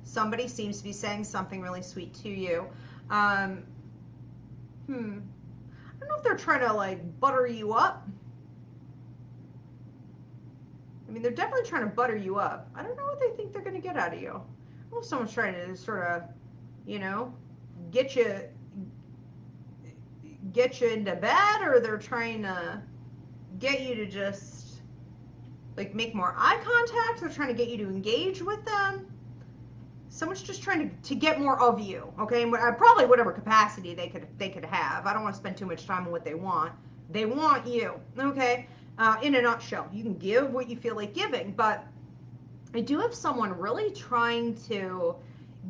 Somebody seems to be saying something really sweet to you. I don't know if they're trying to like butter you up. I mean, they're definitely trying to butter you up. I don't know what they think they're going to get out of you. I don't know if someone's trying to sort of, get you into bed, or they're trying to get you to just like make more eye contact. They're trying to get you to engage with them. Someone's just trying to get more of you, okay? Probably whatever capacity they could have. I don't want to spend too much time on what they want. They want you, okay? In a nutshell, you can give what you feel like giving, but I do have someone really trying to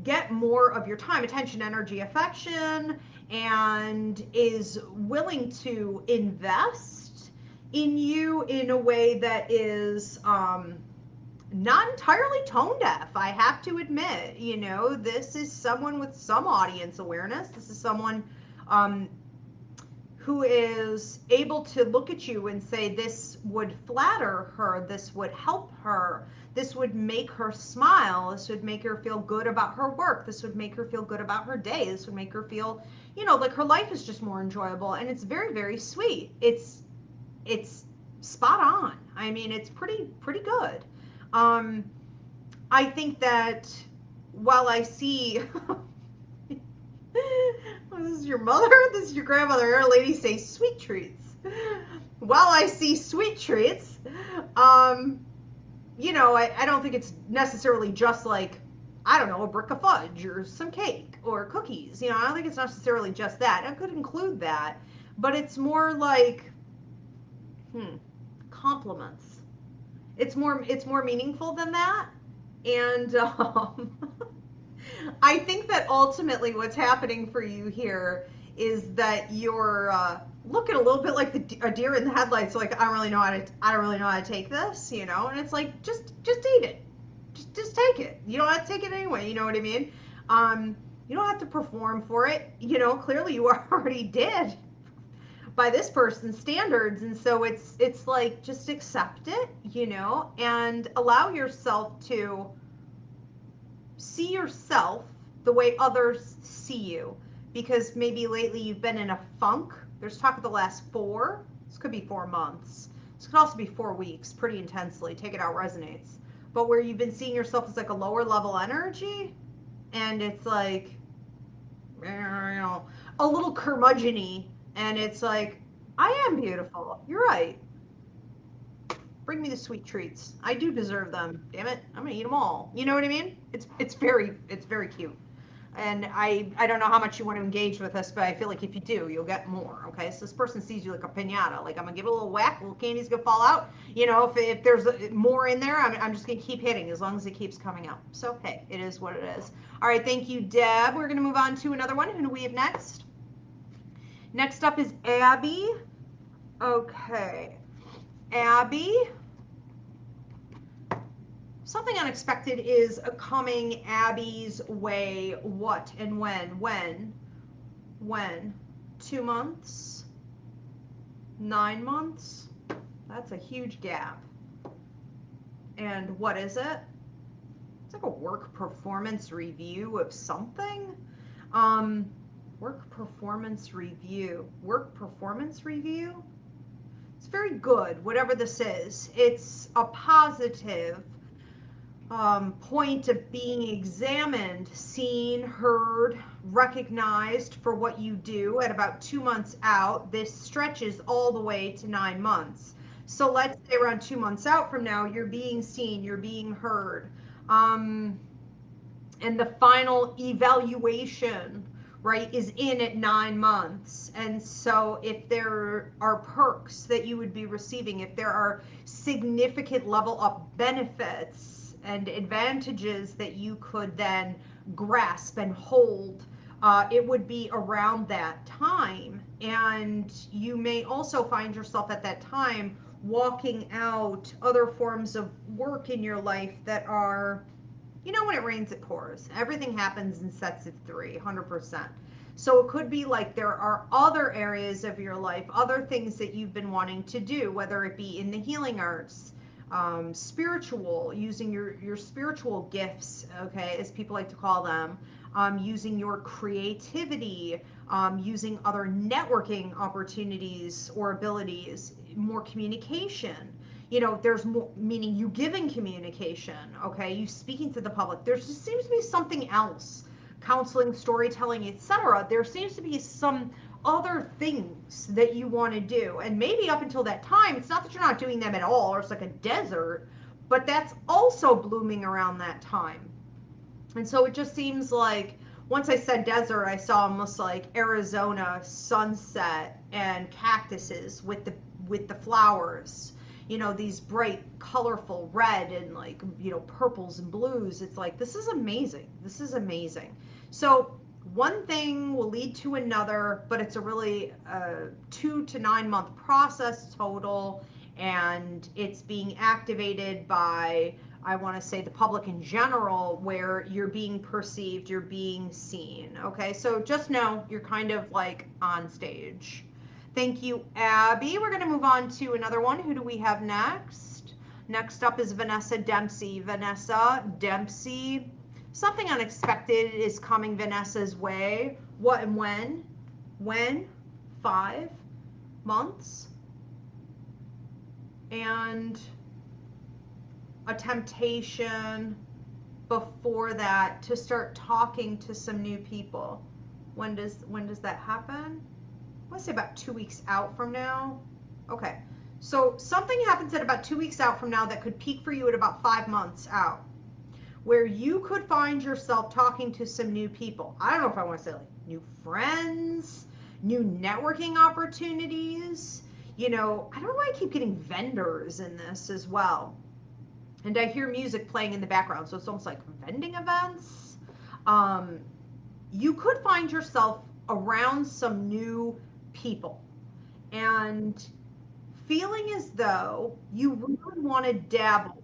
get more of your time, attention, energy, affection, and is willing to invest in you in a way that is not entirely tone deaf, I have to admit. This is someone with some audience awareness. This is someone who is able to look at you and say, this would flatter her, this would help her, this would make her smile, this would make her feel good about her work, this would make her feel good about her day, this would make her feel, like her life is just more enjoyable. And it's very, very sweet. It's spot on. I mean, it's pretty good. I think that while I see this is your mother, this is your grandmother, our lady say sweet treats. While I see sweet treats, you know, I don't think it's necessarily just like, I don't know, a brick of fudge or some cake or cookies. You know, I don't think it's necessarily just that. It could include that, but it's more like, compliments. It's more meaningful than that. And I think that ultimately what's happening for you here is that you're looking a little bit like a deer in the headlights. Like, I don't really know how to take this, you know. And it's like, just eat it, just take it. You don't have to take it anyway. You know what I mean? You don't have to perform for it. You know, clearly you already did by this person's standards, and so it's like, just accept it, you know, and allow yourself to see yourself the way others see you, because maybe lately you've been in a funk. There's talk of the last this could be 4 months, this could also be 4 weeks, pretty intensely, take it out, resonates, but where you've been seeing yourself as like a lower level energy, and it's like, you know, a little curmudgeon-y, and it's like, I am beautiful, you're right, bring me the sweet treats. I do deserve them. Damn it, I'm gonna eat them all. You know what I mean? It's very cute. And I don't know how much you want to engage with this, but I feel like if you do, you'll get more. Okay, so this person sees you like a pinata. Like, I'm gonna give it a little whack, little candy's gonna fall out. You know, if there's more in there, I'm just gonna keep hitting as long as it keeps coming out. So hey, it is what it is. All right, thank you, Deb. We're gonna move on to another one. Who do we have next? Next up is Abby. Okay. Abby, something unexpected is coming Abby's way. What and when? When? 2 months? 9 months? That's a huge gap. And what is it? It's like a work performance review of something. Work performance review. Work performance review? It's very good, whatever this is. It's a positive point of being examined, seen, heard, recognized for what you do at about 2 months out. This stretches all the way to 9 months. So let's say around 2 months out from now, you're being seen, you're being heard. And the final evaluation, right, is in at 9 months. And so if there are perks that you would be receiving, if there are significant level up benefits and advantages that you could then grasp and hold, it would be around that time. And you may also find yourself at that time walking out other forms of work in your life that are, you know, when it rains, it pours. Everything happens in sets of 3, 100%. So it could be like there are other areas of your life, other things that you've been wanting to do, whether it be in the healing arts, spiritual, using your spiritual gifts, okay, as people like to call them, using your creativity, using other networking opportunities or abilities, more communication. You know, there's more, meaning you giving communication, okay, you speaking to the public. There just seems to be something else, counseling, storytelling, etc. There seems to be some other things that you want to do, and maybe up until that time, it's not that you're not doing them at all, or it's like a desert, but that's also blooming around that time. And so it just seems like, once I said desert, I saw almost like Arizona sunset and cactuses with the flowers, you know, these bright, colorful red and, like, you know, purples and blues. It's like, this is amazing. This is amazing. So one thing will lead to another, but it's a really 2 to 9 month process total, and it's being activated by, I want to say, the public in general, where you're being perceived, you're being seen. Okay, so just know you're kind of like on stage. Thank you, Abby. We're going to move on to another one. Who do we have next? Next up is Vanessa Dempsey. Vanessa Dempsey. Something unexpected is coming Vanessa's way. What and when? When? 5 months. And a temptation before that to start talking to some new people. When does that happen? I want to say about 2 weeks out from now. Okay, So something happens at about 2 weeks out from now that could peak for you at about 5 months out, where you could find yourself talking to some new people. I don't know if I want to say like new friends, new networking opportunities. You know, I don't know why I keep getting vendors in this as well. And I hear music playing in the background, so it's almost like vending events. You could find yourself around some new people and feeling as though you really want to dabble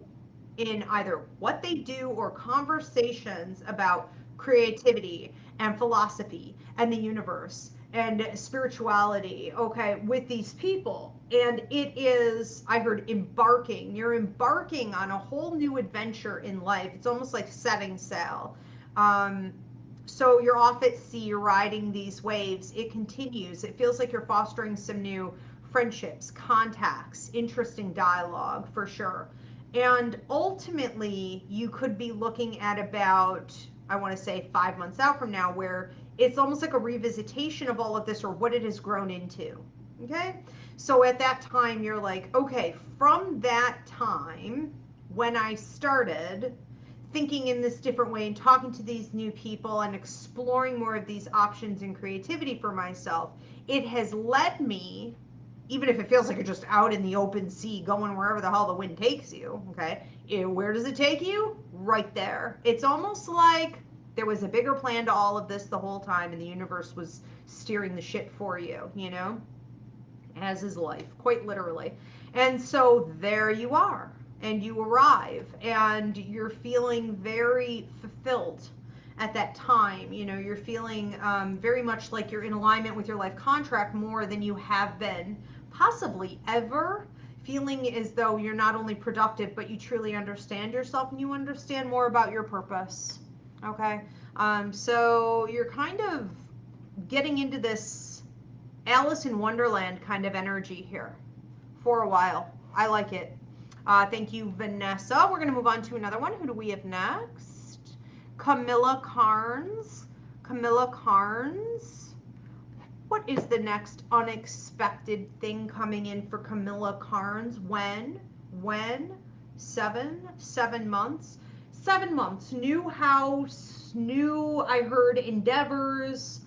in either what they do or conversations about creativity and philosophy and the universe and spirituality, okay, with these people. And it is, I heard embarking. You're embarking on a whole new adventure in life. It's almost like setting sail. So you're off at sea, you're riding these waves. It continues. It feels like you're fostering some new friendships, contacts, interesting dialogue for sure. And ultimately, you could be looking at about, I want to say 5 months out from now, where it's almost like a revisitation of all of this or what it has grown into. Okay? So at that time, you're like, okay, from that time when I started thinking in this different way and talking to these new people and exploring more of these options and creativity for myself, it has led me, even if it feels like you're just out in the open sea going wherever the hell the wind takes you, okay? Where does it take you? Right there. It's almost like there was a bigger plan to all of this the whole time and the universe was steering the ship for you, you know? As is life, quite literally. And so there you are. And you arrive and you're feeling very fulfilled at that time. You know, you're feeling very much like you're in alignment with your life contract more than you have been possibly ever, feeling as though you're not only productive, but you truly understand yourself and you understand more about your purpose. Okay. So you're kind of getting into this Alice in Wonderland kind of energy here for a while. I like it. Thank you, Vanessa. We're going to move on to another one. Who do we have next? Camilla Carnes. Camilla Carnes. What is the next unexpected thing coming in for Camilla Carnes? When? 7 months. 7 months. New house, new, I heard, endeavors,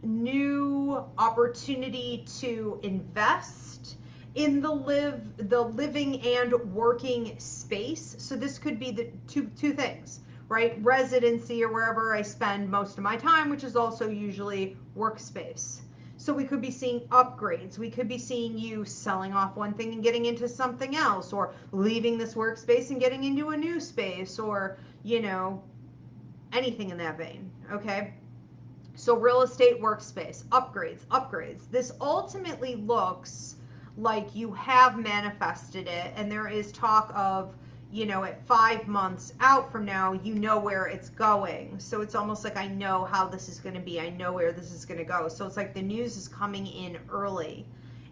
new opportunity to invest in the living and working space. So this could be the two things, right? Residency or wherever I spend most of my time, which is also usually workspace. So we could be seeing upgrades. We could be seeing you selling off one thing and getting into something else, or leaving this workspace and getting into a new space, or, you know, anything in that vein, okay? So real estate, workspace, upgrades. This ultimately looks like you have manifested it, and there is talk of, you know, at 5 months out from now, you know where it's going. So it's almost like I know how this is going to be. I know where this is going to go. So it's like the news is coming in early.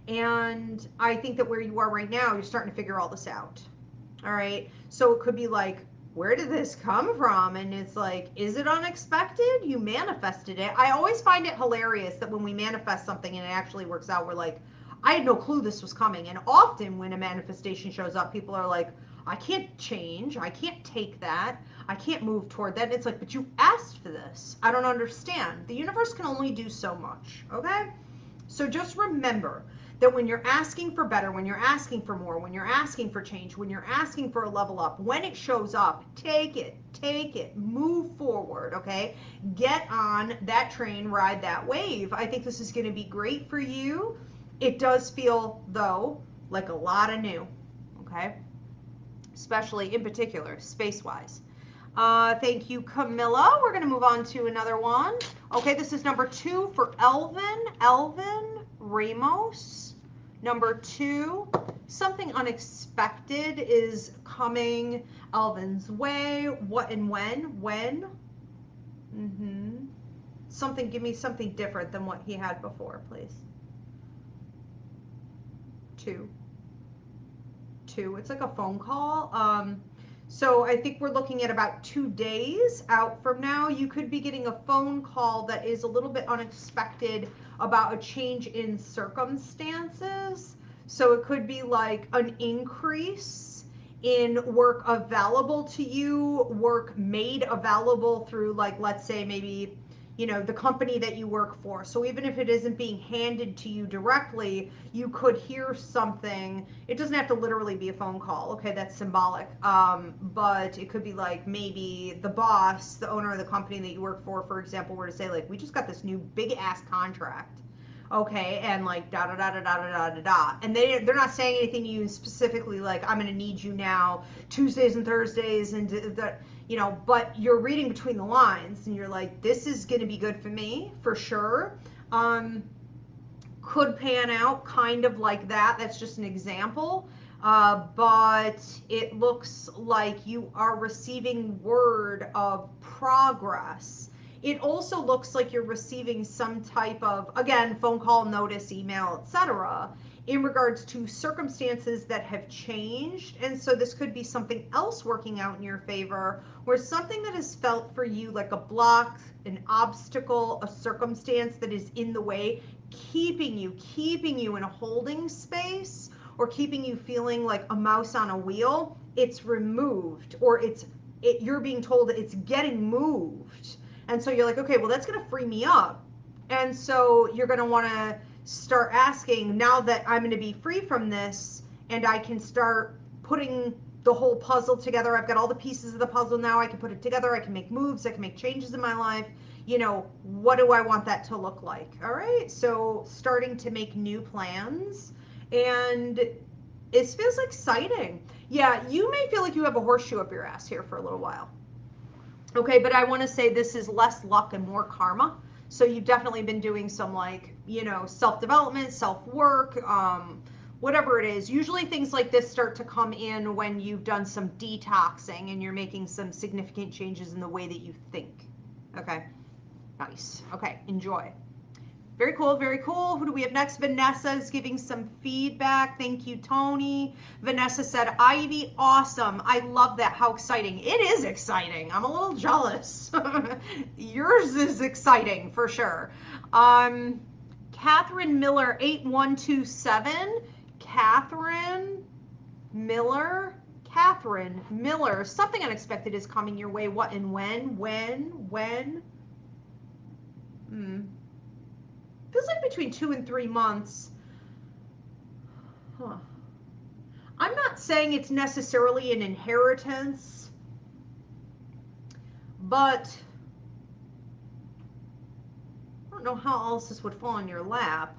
And I think that where you are right now, you're starting to figure all this out. All right. So it could be like, where did this come from? And it's like, is it unexpected? You manifested it. I always find it hilarious that when we manifest something and it actually works out, we're like, I had no clue this was coming. And often when a manifestation shows up, people are like, I can't change. I can't take that. I can't move toward that. And it's like, but you asked for this. I don't understand. The universe can only do so much. Okay? So just remember that when you're asking for better, when you're asking for more, when you're asking for change, when you're asking for a level up, when it shows up, take it, move forward, okay? Get on that train, ride that wave. I think this is going to be great for you. It does feel, though, like a lot of new, okay? Especially, in particular, space-wise. Thank you, Camilla. We're going to move on to another one. Okay, this is number 2 for Elvin Ramos. Number 2, something unexpected is coming Elvin's way. What and when? When? Something, give me something different than what he had before, please. 2. It's like a phone call. So I think we're looking at about 2 days out from now. You could be getting a phone call that is a little bit unexpected about a change in circumstances. So it could be like an increase in work available to you, work made available through, like, let's say maybe, you know, the company that you work for. So even if it isn't being handed to you directly, you could hear something. It doesn't have to literally be a phone call. Okay, that's symbolic. But it could be like maybe the boss, the owner of the company that you work for example, were to say like, we just got this new big ass contract. Okay, and like da da da da da da da da, and they're not saying anything to you specifically like, I'm gonna need you now Tuesdays and Thursdays and the, you know, but you're reading between the lines and you're like, this is gonna be good for me for sure. Could pan out kind of like that. That's just an example. But it looks like you are receiving word of progress. It also looks like you're receiving some type of, again, phone call, notice, email, etc., in regards to circumstances that have changed. And so this could be something else working out in your favor, where something that is felt for you like a block, an obstacle, a circumstance that is in the way, keeping you in a holding space, or keeping you feeling like a mouse on a wheel, it's removed, or you're being told that it's getting moved. And so you're like, okay, well, that's going to free me up. And so you're going to want to start asking, now that I'm going to be free from this and I can start putting the whole puzzle together, I've got all the pieces of the puzzle now, I can put it together, I can make moves, I can make changes in my life, you know, what do I want that to look like? All right, so starting to make new plans, and it feels exciting. Yeah, you may feel like you have a horseshoe up your ass here for a little while. Okay, but I want to say this is less luck and more karma. So you've definitely been doing some, like, you know, self-development, self-work, whatever it is. Usually things like this start to come in when you've done some detoxing and you're making some significant changes in the way that you think. Okay, nice. Okay, enjoy. Very cool, very cool. Who do we have next? Vanessa is giving some feedback. Thank you, Tony. Vanessa said, Ivy, awesome. I love that. How exciting. It is exciting. I'm a little jealous. Yours is exciting for sure. Catherine Miller, 8127. Catherine Miller. Something unexpected is coming your way. What and when? Feels like between 2 and 3 months. Huh. I'm not saying it's necessarily an inheritance, but I don't know how else this would fall in your lap.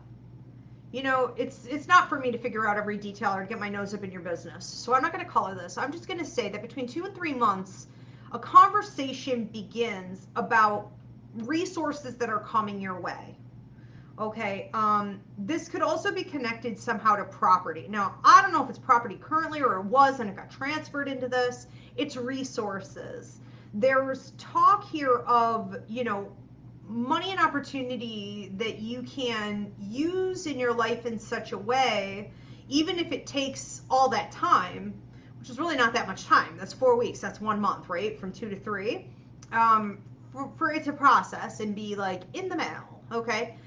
You know, it's not for me to figure out every detail or to get my nose up in your business. So I'm not going to color this. I'm just going to say that between 2 and 3 months, a conversation begins about resources that are coming your way. Okay, this could also be connected somehow to property. Now, I don't know if it's property currently or it was and it got transferred into this. It's resources. There's talk here of, you know, money and opportunity that you can use in your life in such a way, even if it takes all that time, which is really not that much time. That's 4 weeks. That's 1 month, right? From 2 to 3, for it to process and be like in the mail. Okay.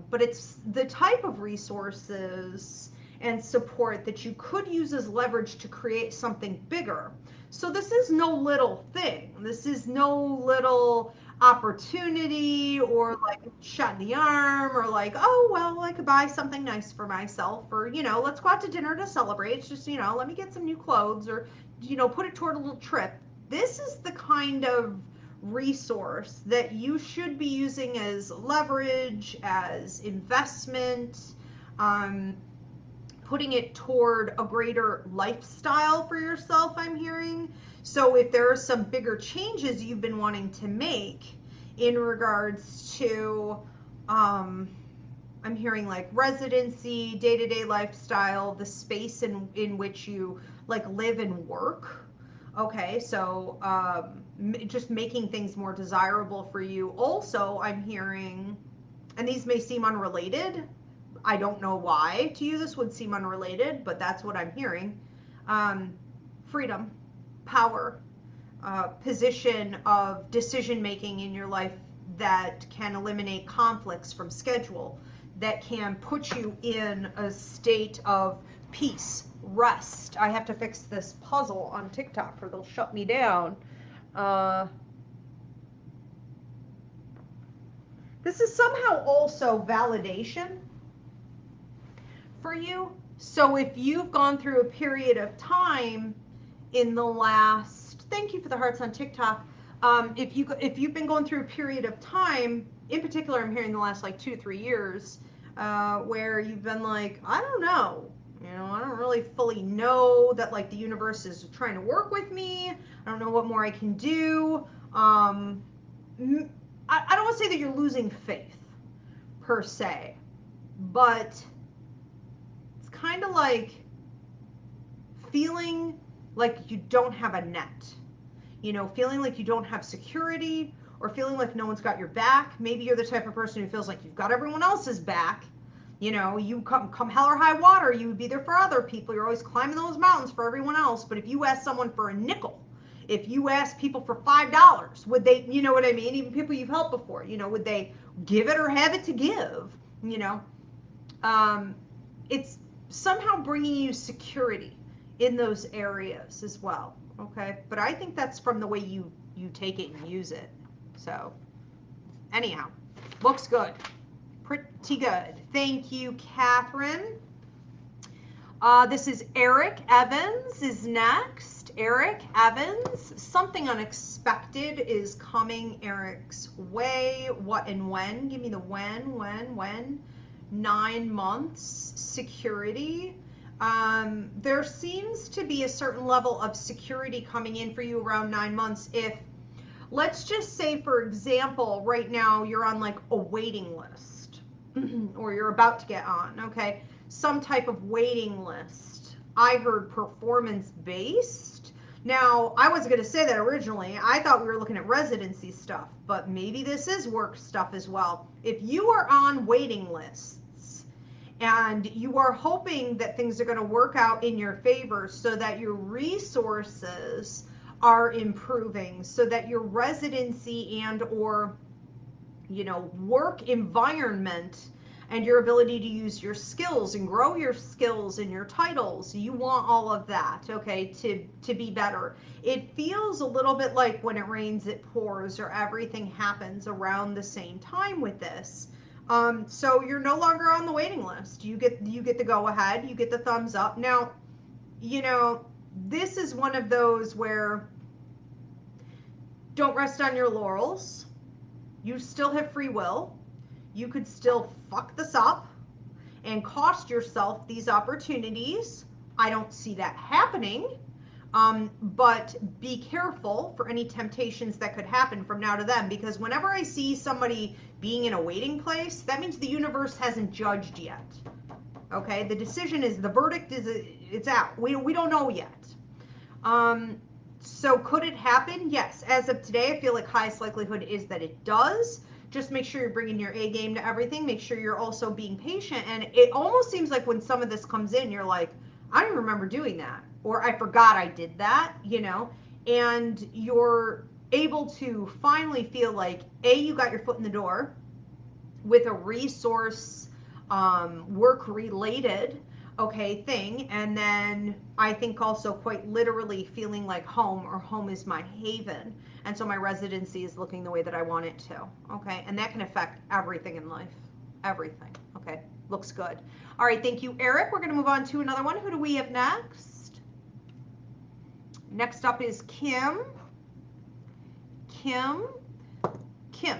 But it's the type of resources and support that you could use as leverage to create something bigger. So this is no little thing. This is no little opportunity or like shot in the arm or like, oh, well, I could buy something nice for myself, or, you know, let's go out to dinner to celebrate. It's just, you know, let me get some new clothes, or, you know, put it toward a little trip. This is the kind of resource that you should be using as leverage, as investment, putting it toward a greater lifestyle for yourself, I'm hearing. So if there are some bigger changes you've been wanting to make in regards to, I'm hearing like residency, day-to-day lifestyle, the space in which you like live and work. Okay, so just making things more desirable for you. Also, I'm hearing, and these may seem unrelated, I don't know why to you this would seem unrelated, but that's what I'm hearing. Freedom, power, position of decision making in your life that can eliminate conflicts from schedule, that can put you in a state of peace, rest. I have to fix this puzzle on TikTok or they'll shut me down. This is somehow also validation for you. So if you've gone through a period of time in the last, thank you for the hearts on TikTok. If you've been going through a period of time, in particular, I'm hearing the last like 2-3 years, where you've been like, I don't know, I don't really fully know that like the universe is trying to work with me. I don't know what more I can do. I don't want to say that you're losing faith per se, but it's kind of like feeling like you don't have a net, feeling like you don't have security, or feeling like no one's got your back. Maybe you're the type of person who feels like you've got everyone else's back. You come hell or high water, you would be there for other people. You're always climbing those mountains for everyone else. But if you ask someone for a nickel, if you ask people for $5, would they, you know what I mean? Even people you've helped before, would they give it or have it to give? It's somehow bringing you security in those areas as well. Okay. But I think that's from the way you take it and use it. So anyhow, looks good. Pretty good. Thank you, Catherine. This is Eric Evans is next. Eric Evans, something unexpected is coming Eric's way. What and when? Give me the when. 9 months security. There seems to be a certain level of security coming in for you around 9 months. If, let's just say, for example, right now you're on like a waiting list. Or you're about to get on, okay? Some type of waiting list. I heard performance-based. Now, I wasn't going to say that originally. I thought we were looking at residency stuff, but maybe this is work stuff as well. If you are on waiting lists and you are hoping that things are going to work out in your favor so that your resources are improving, so that your residency and or work environment and your ability to use your skills and grow your skills and your titles, you want all of that, okay, to be better. It feels a little bit like when it rains, it pours, or everything happens around the same time with this. So you're no longer on the waiting list. You get the go ahead, you get the thumbs up. Now, this is one of those where don't rest on your laurels. You still have free will. You could still fuck this up and cost yourself these opportunities. I don't see that happening, but be careful for any temptations that could happen from now to then, because whenever I see somebody being in a waiting place, that means the universe hasn't judged yet. Okay, the decision is, the verdict is, it's out. We don't know yet. So could it happen? Yes. As of today, I feel like highest likelihood is that it does. Just make sure you're bringing your A game to everything. Make sure you're also being patient. And it almost seems like when some of this comes in, you're like, I don't remember doing that. Or I forgot I did that, and you're able to finally feel like, A, you got your foot in the door with a resource, work related, thing. And then I think also quite literally feeling like home, or home is my haven. And so my residency is looking the way that I want it to. Okay. And that can affect everything in life. Everything. Okay. Looks good. All right. Thank you, Eric. We're going to move on to another one. Who do we have next? Next up is Kim. Kim,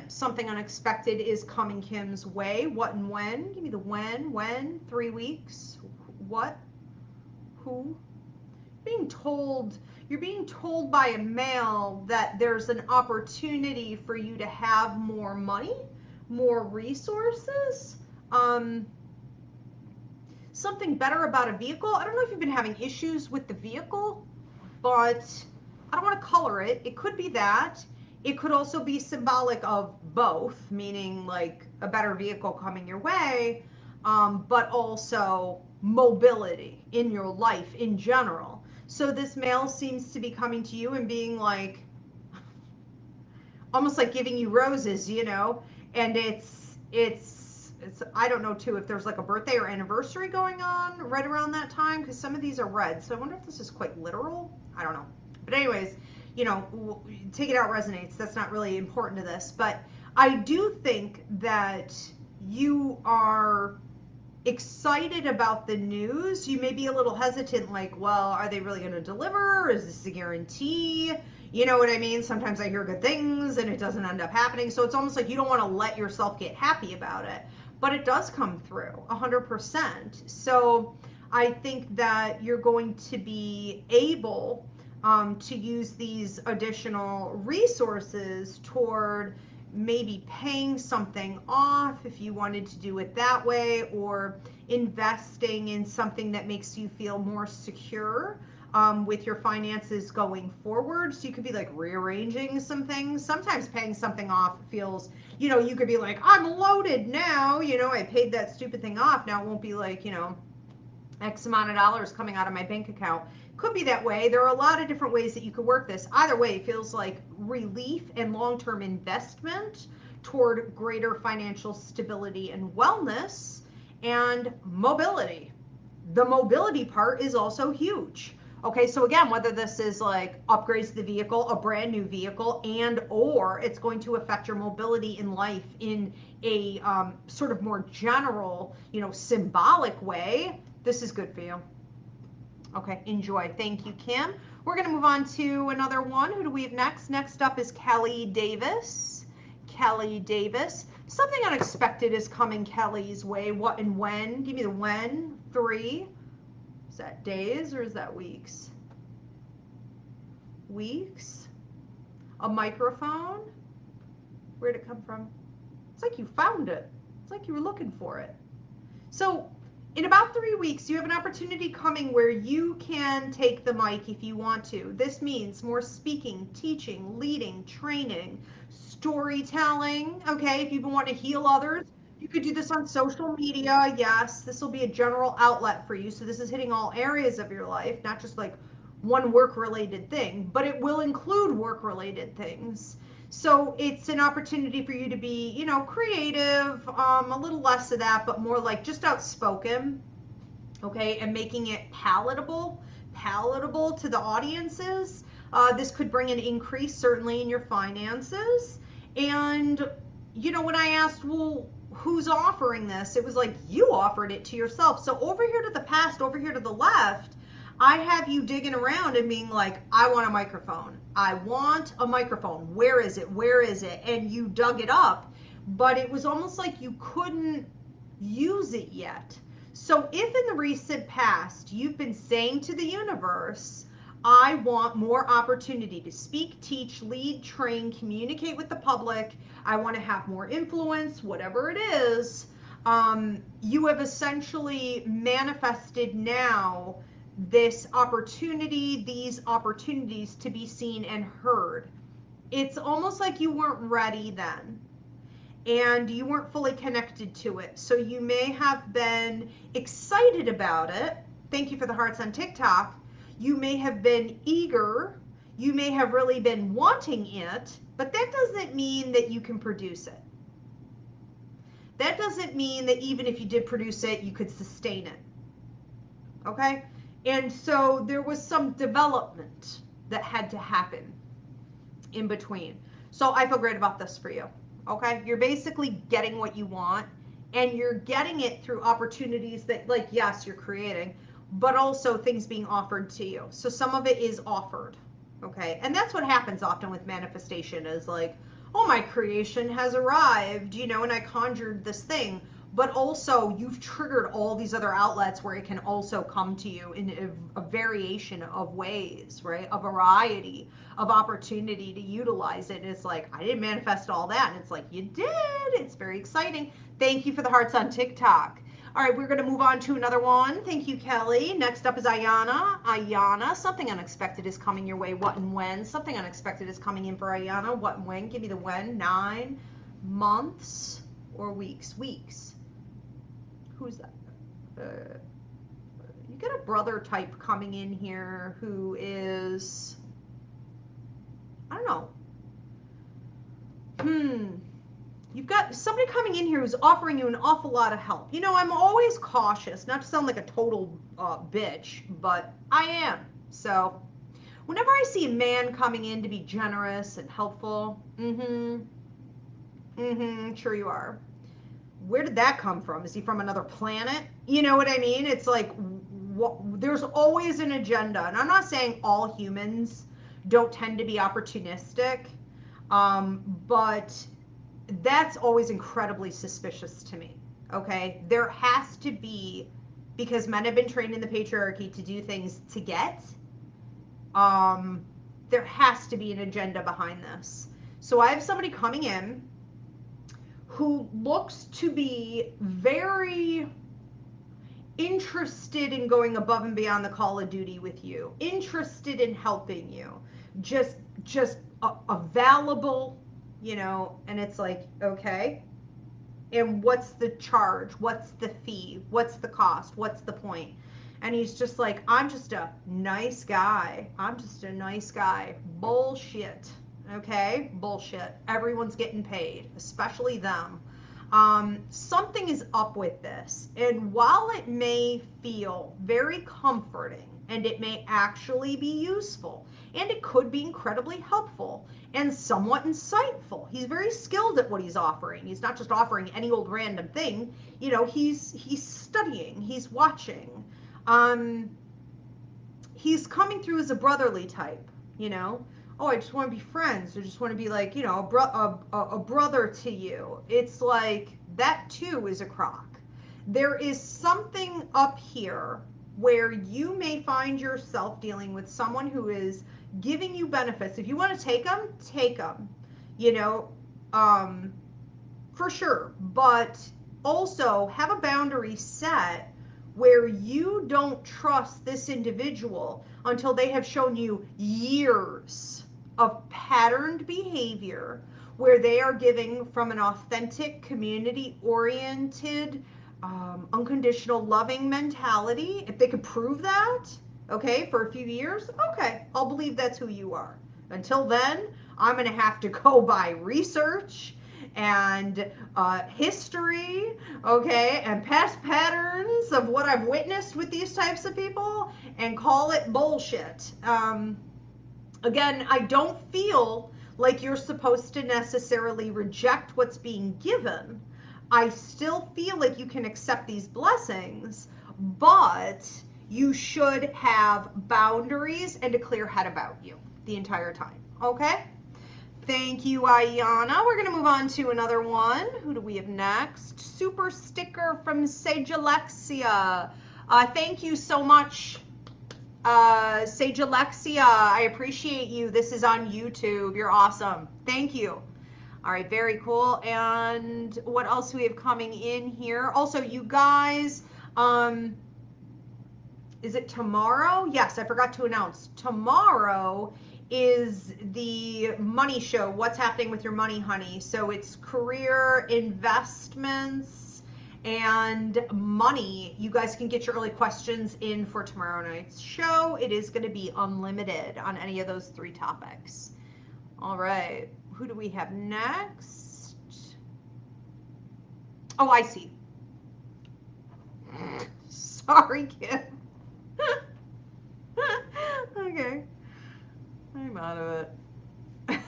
something unexpected is coming Kim's way. What and when? Give me the when, 3 weeks. What? Who? You're being told by a male that there's an opportunity for you to have more money, more resources, something better about a vehicle. I don't know if you've been having issues with the vehicle, but I don't want to color it. It could be that. It could also be symbolic of both, meaning like a better vehicle coming your way, but also mobility in your life in general. So this male seems to be coming to you and being like, almost like giving you roses, and it's I don't know too if there's like a birthday or anniversary going on right around that time, because some of these are red. So I wonder if this is quite literal. I don't know. But anyways, you know, take it out resonates. That's not really important to this. But I do think that you are excited about the news. You may be a little hesitant, like, well, are they really going to deliver? Is this a guarantee? You know what I mean? Sometimes I hear good things and it doesn't end up happening. So it's almost like you don't want to let yourself get happy about it. But it does come through 100%. So I think that you're going to be able to use these additional resources toward maybe paying something off if you wanted to do it that way, or investing in something that makes you feel more secure with your finances going forward. So you could be like rearranging some things. Sometimes paying something off feels, you know, you could be like, I'm loaded now, you know, I paid that stupid thing off. Now it won't be like, you know, X amount of dollars coming out of my bank account. Could be that way. There are a lot of different ways that you could work this. Either way, it feels like relief and long-term investment toward greater financial stability and wellness and mobility. The mobility part is also huge. Okay, so again, whether this is like upgrades to the vehicle, a brand new vehicle, and or it's going to affect your mobility in life in a sort of more general, you know, symbolic way, this is good for you. Okay, enjoy. Thank you, Kim. We're going to move on to another one. Who do we have next? Next up is Kelly Davis. Kelly Davis. Something unexpected is coming Kelly's way. What and when? Give me the when. 3. Is that days or is that weeks? Weeks. A microphone. Where'd it come from? It's like you found it. It's like you were looking for it. So in about 3 weeks, you have an opportunity coming where you can take the mic if you want to. This means more speaking, teaching, leading, training, storytelling. Okay, if you want to heal others, you could do this on social media. Yes, this will be a general outlet for you. So this is hitting all areas of your life, not just like one work-related thing, but it will include work-related things. So it's an opportunity for you to be, you know, creative, a little less of that, but more like just outspoken, okay, and making it palatable to the audiences. This could bring an increase, certainly, in your finances. And, you know, when I asked, well, who's offering this? It was like, you offered it to yourself. So over here to the past, over here to the left, I have you digging around and being like, I want a microphone. I want a microphone. Where is it? Where is it? And you dug it up, but it was almost like you couldn't use it yet. So if in the recent past you've been saying to the universe, I want more opportunity to speak, teach, lead, train, communicate with the public. I want to have more influence, whatever it is. You have essentially manifested now this opportunity, these opportunities to be seen and heard. It's almost like you weren't ready then and you weren't fully connected to it. So you may have been excited about it. Thank you for the hearts on TikTok. You may have been eager. You may have really been wanting it, but that doesn't mean that you can produce it. That doesn't mean that even if you did produce it, you could sustain it. Okay? And so there was some development that had to happen in between. So I feel great about this for you. Okay? You're basically getting what you want, and you're getting it through opportunities that, like, yes, you're creating, but also things being offered to you. So some of it is offered. Okay? And that's what happens often with manifestation is like, oh, my creation has arrived, you know, and I conjured this thing. But also you've triggered all these other outlets where it can also come to you in a variation of ways, right? A variety of opportunity to utilize it. And it's like, I didn't manifest all that. And it's like, you did. It's very exciting. Thank you for the hearts on TikTok. All right, we're going to move on to another one. Thank you, Kelly. Next up is Ayana. Ayana, something unexpected is coming your way. What and when? Something unexpected is coming in for Ayana. What and when? Give me the when. 9 months or weeks? Weeks. Who's that? You get a brother type coming in here who is, I don't know. You've got somebody coming in here who's offering you an awful lot of help. You know, I'm always cautious, not to sound like a total bitch, but I am. So whenever I see a man coming in to be generous and helpful, sure you are. Where did that come from? Is he from another planet? You know what I mean? It's like, there's always an agenda. And I'm not saying all humans don't tend to be opportunistic, but that's always incredibly suspicious to me. Okay? There has to be, because men have been trained in the patriarchy to do things to get, there has to be an agenda behind this. So I have somebody coming in who looks to be very interested in going above and beyond the call of duty with you, interested in helping you, just available, you know, and it's like, okay, and what's the charge? What's the fee? What's the cost? What's the point? And he's just like, I'm just a nice guy. I'm just a nice guy. Bullshit. Okay? Bullshit. Everyone's getting paid, especially them. Something is up with this. And while it may feel very comforting, and it may actually be useful, and it could be incredibly helpful and somewhat insightful. He's very skilled at what he's offering. He's not just offering any old random thing. You know, he's studying, he's watching. He's coming through as a brotherly type, you know. Oh, I just want to be friends. I just want to be like, you know, a brother to you. It's like, that too is a crock. There is something up here where you may find yourself dealing with someone who is giving you benefits. If you want to take them, you know, for sure. But also have a boundary set where you don't trust this individual until they have shown you years of patterned behavior where they are giving from an authentic, community-oriented, unconditional loving mentality. If they could prove that, okay, for a few years, okay, I'll believe that's who you are. Until then, I'm going to have to go by research and history, okay, and past patterns of what I've witnessed with these types of people and call it bullshit. Again, I don't feel like you're supposed to necessarily reject what's being given. I still feel like you can accept these blessings, but you should have boundaries and a clear head about you the entire time, okay? Thank you, Ayana. We're going to move on to another one. Who do we have next? Super sticker from Sage Alexia. Thank you so much, Sage Alexia. I appreciate you. This is on YouTube. You're awesome. Thank you. All right, very cool. And what else do we have coming in here? Also, you guys, is it tomorrow? Yes, I forgot to announce. Tomorrow is the money show, What's Happening with Your Money, Honey. So it's career, investments, and money. You guys can get your early questions in for tomorrow night's show. It is going to be unlimited on any of those three topics. All right, who do we have next? Oh, I see. Sorry, Kim. Okay. I'm out of it.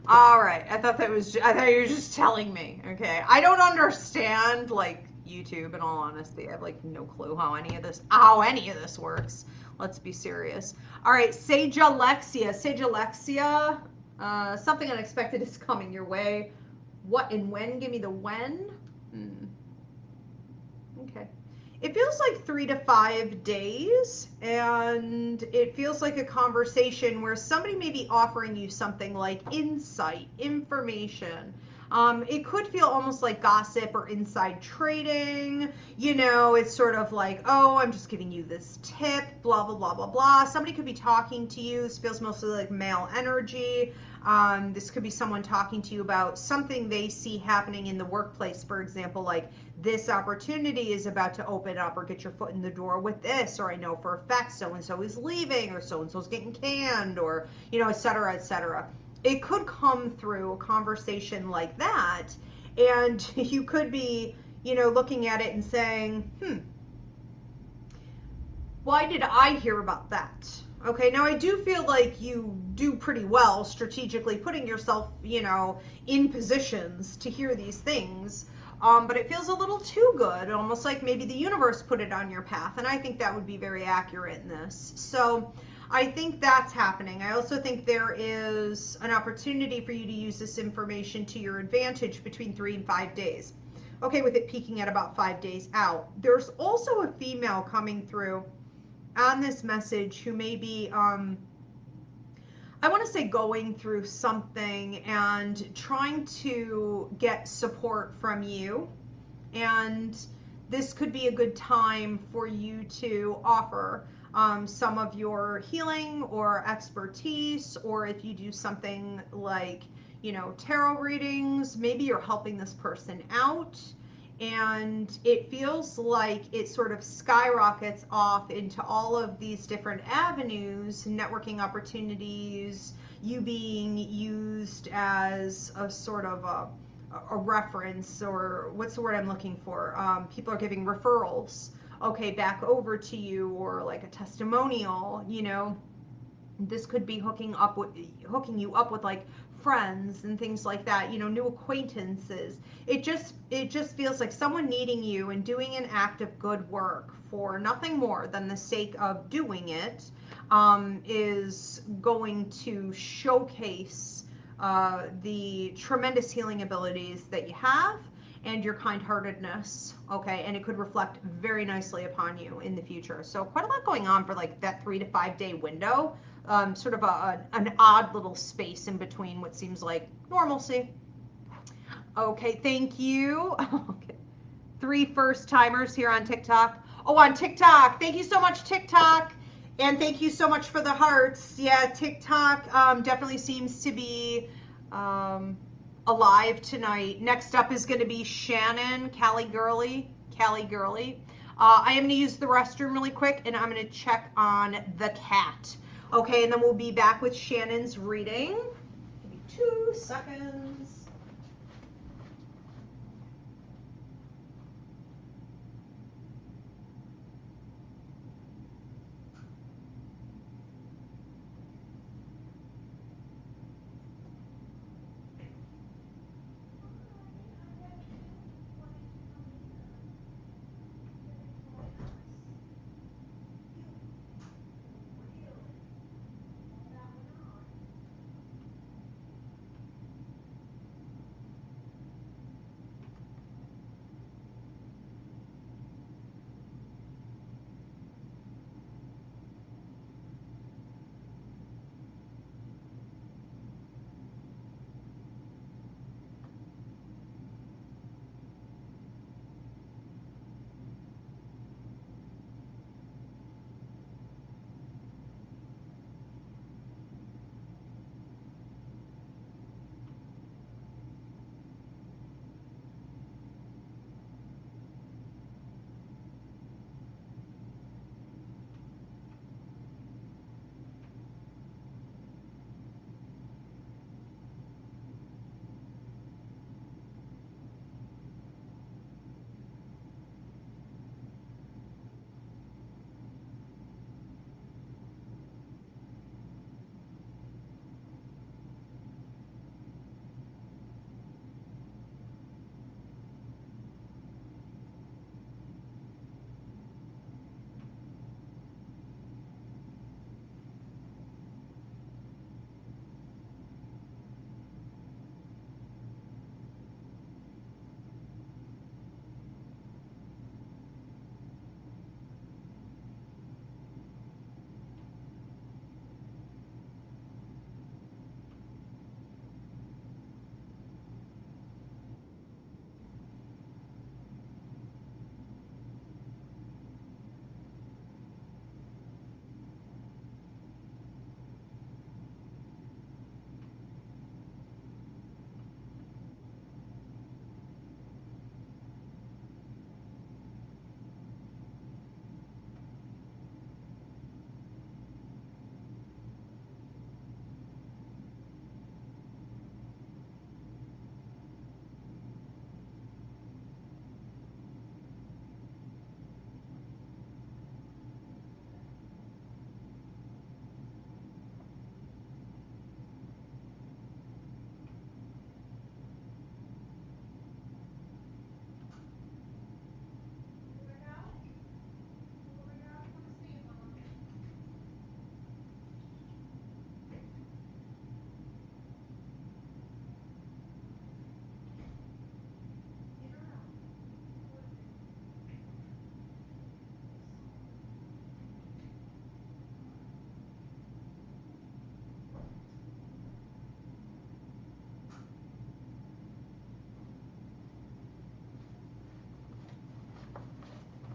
All right. I thought you were just telling me. Okay. I don't understand like YouTube, in all honesty. I have like no clue how any of this works. Let's be serious. All right. Sage Alexia. Sage Alexia. Something unexpected is coming your way. What and when? Give me the when. Okay. It feels like 3 to 5 days, and it feels like a conversation where somebody may be offering you something like insight, information. It could feel almost like gossip or inside trading. You know, it's sort of like, oh, I'm just giving you this tip, blah, blah, blah, blah, blah. Somebody could be talking to you. This feels mostly like male energy. This could be someone talking to you about something they see happening in the workplace, for example, like this opportunity is about to open up or get your foot in the door with this, or I know for a fact so-and-so is leaving, or so-and-so's getting canned, or, you know, et cetera, et cetera. it could come through a conversation like that, and you could be, looking at it and saying, why did I hear about that? Okay, now I do feel like you do pretty well strategically putting yourself, in positions to hear these things. But it feels a little too good, almost like maybe the universe put it on your path. And I think that would be very accurate in this. So I think that's happening. I also think there is an opportunity for you to use this information to your advantage between 3 and 5 days. Okay, with it peaking at about 5 days out. There's also a female coming through on this message who may be, I want to say, going through something and trying to get support from you. And this could be a good time for you to offer some of your healing or expertise, or if you do something like, tarot readings, maybe you're helping this person out. And it feels like it sort of skyrockets off into all of these different avenues, networking opportunities, you being used as a sort of a reference, or what's the word I'm looking for? People are giving referrals, okay, back over to you, or like a testimonial, This could be hooking you up with like friends and things like that, new acquaintances. It just feels like someone needing you and doing an act of good work for nothing more than the sake of doing it, is going to showcase the tremendous healing abilities that you have and your kind-heartedness, okay? And it could reflect very nicely upon you in the future. So quite a lot going on for like that 3 to 5 day window. Sort of an odd little space in between what seems like normalcy. Okay, thank you. Okay. 3 first timers here on TikTok. Oh, on TikTok. Thank you so much, TikTok. And thank you so much for the hearts. Yeah, TikTok definitely seems to be alive tonight. Next up is going to be Shannon, Callie Girly. I am going to use the restroom really quick, and I'm going to check on the cat. Okay, and then we'll be back with Shannon's reading. Give me 2 seconds.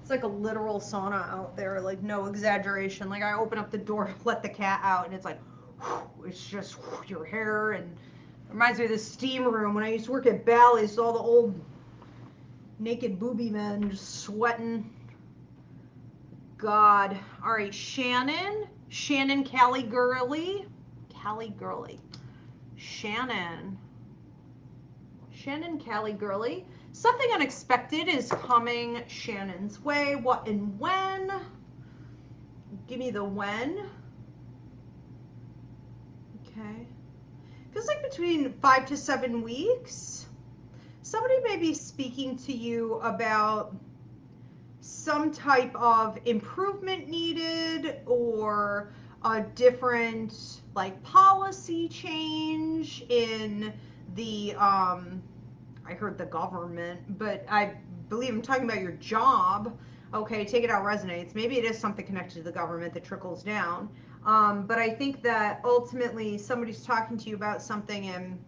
It's like a literal sauna out there, like no exaggeration. Like I open up the door to let the cat out, and it's like, whew, it's just whew, your hair, and it reminds me of the steam room when I used to work at Bally's. All the old naked booby men just sweating. God. All right, Shannon, Callie Gurley, Shannon, Callie Gurley. Something unexpected is coming Shannon's way. What and when? Give me the when. Okay. Feels like between 5 to 7 weeks. Somebody may be speaking to you about some type of improvement needed or a different like policy change in the I heard the government, but I believe I'm talking about your job. Okay, take it out resonates. Maybe it is something connected to the government that trickles down. But I think that ultimately somebody's talking to you about something and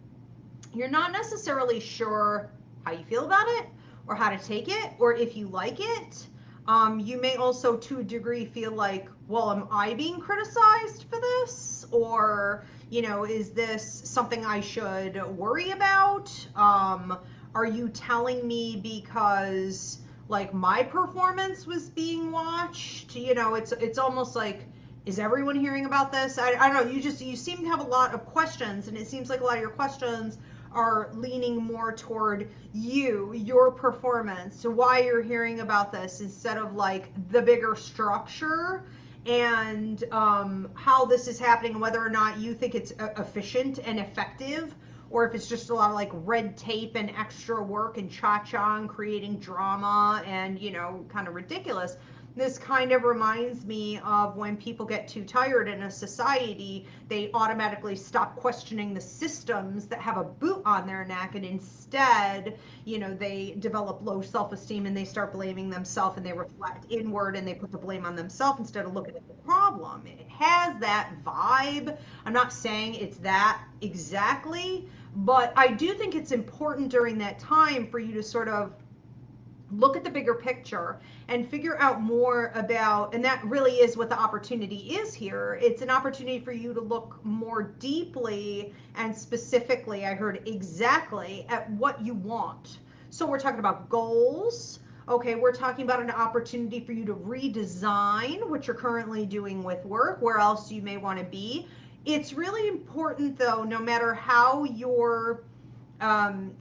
you're not necessarily sure how you feel about it or how to take it or if you like it. You may also to a degree feel like, well, am I being criticized for this? Or, you know, is this something I should worry about? Are you telling me because like my performance was being watched? You know, it's almost like, is everyone hearing about this? I don't know. You seem to have a lot of questions, and it seems like a lot of your questions are leaning more toward your performance, so why you're hearing about this instead of like the bigger structure and how this is happening, whether or not you think it's efficient and effective, or if it's just a lot of like red tape and extra work and cha-cha and creating drama and, you know, kind of ridiculous. This kind of reminds me of when people get too tired in a society, they automatically stop questioning the systems that have a boot on their neck, and instead, you know, they develop low self-esteem and they start blaming themselves, and they reflect inward and they put the blame on themselves instead of looking at the problem. It has that vibe. I'm not saying it's that exactly, but I do think it's important during that time for you to sort of look at the bigger picture and figure out more about, and that really is what the opportunity is here. It's an opportunity for you to look more deeply and specifically, I heard exactly, at what you want. So we're talking about goals. Okay, we're talking about an opportunity for you to redesign what you're currently doing with work, where else you may want to be. It's really important though, no matter how you're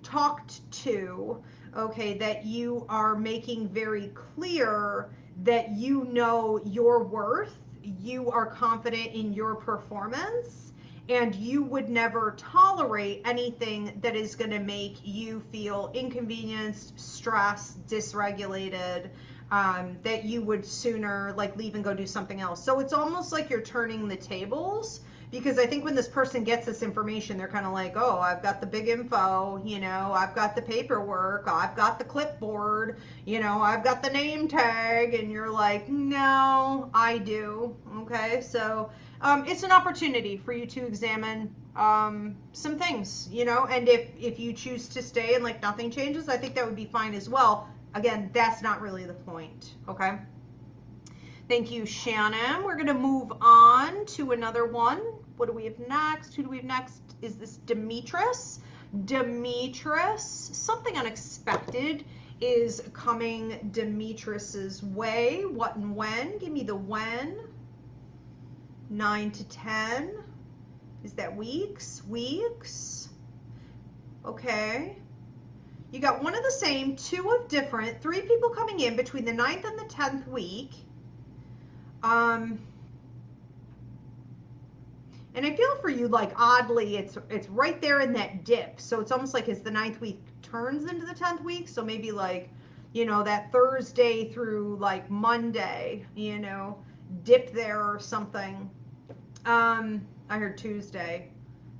talked to, okay, that you are making very clear that you know your worth, you are confident in your performance, and you would never tolerate anything that is going to make you feel inconvenienced, stressed, dysregulated, that you would sooner like leave and go do something else. So it's almost like you're turning the tables, because I think when this person gets this information, they're kind of like, oh, I've got the big info, you know, I've got the paperwork, I've got the clipboard, you know, I've got the name tag, and you're like, no, I do. Okay, so it's an opportunity for you to examine some things, you know, and if you choose to stay and like nothing changes, I think that would be fine as well. Again, that's not really the point, okay? Thank you, Shannon. We're going to move on to another one. What do we have next? Who do we have next? Is this Demetrius? Demetrius, something unexpected is coming Demetrius's way. What and when? Give me the when. 9 to 10. Is that weeks? Weeks. Okay. You got one of the same, two of different, 3 people coming in between the 9th and the 10th week. And I feel for you, like oddly, it's right there in that dip. So it's almost like as the 9th week turns into the 10th week. So maybe like, you know, that Thursday through like Monday, you know, dip there or something. I heard Tuesday.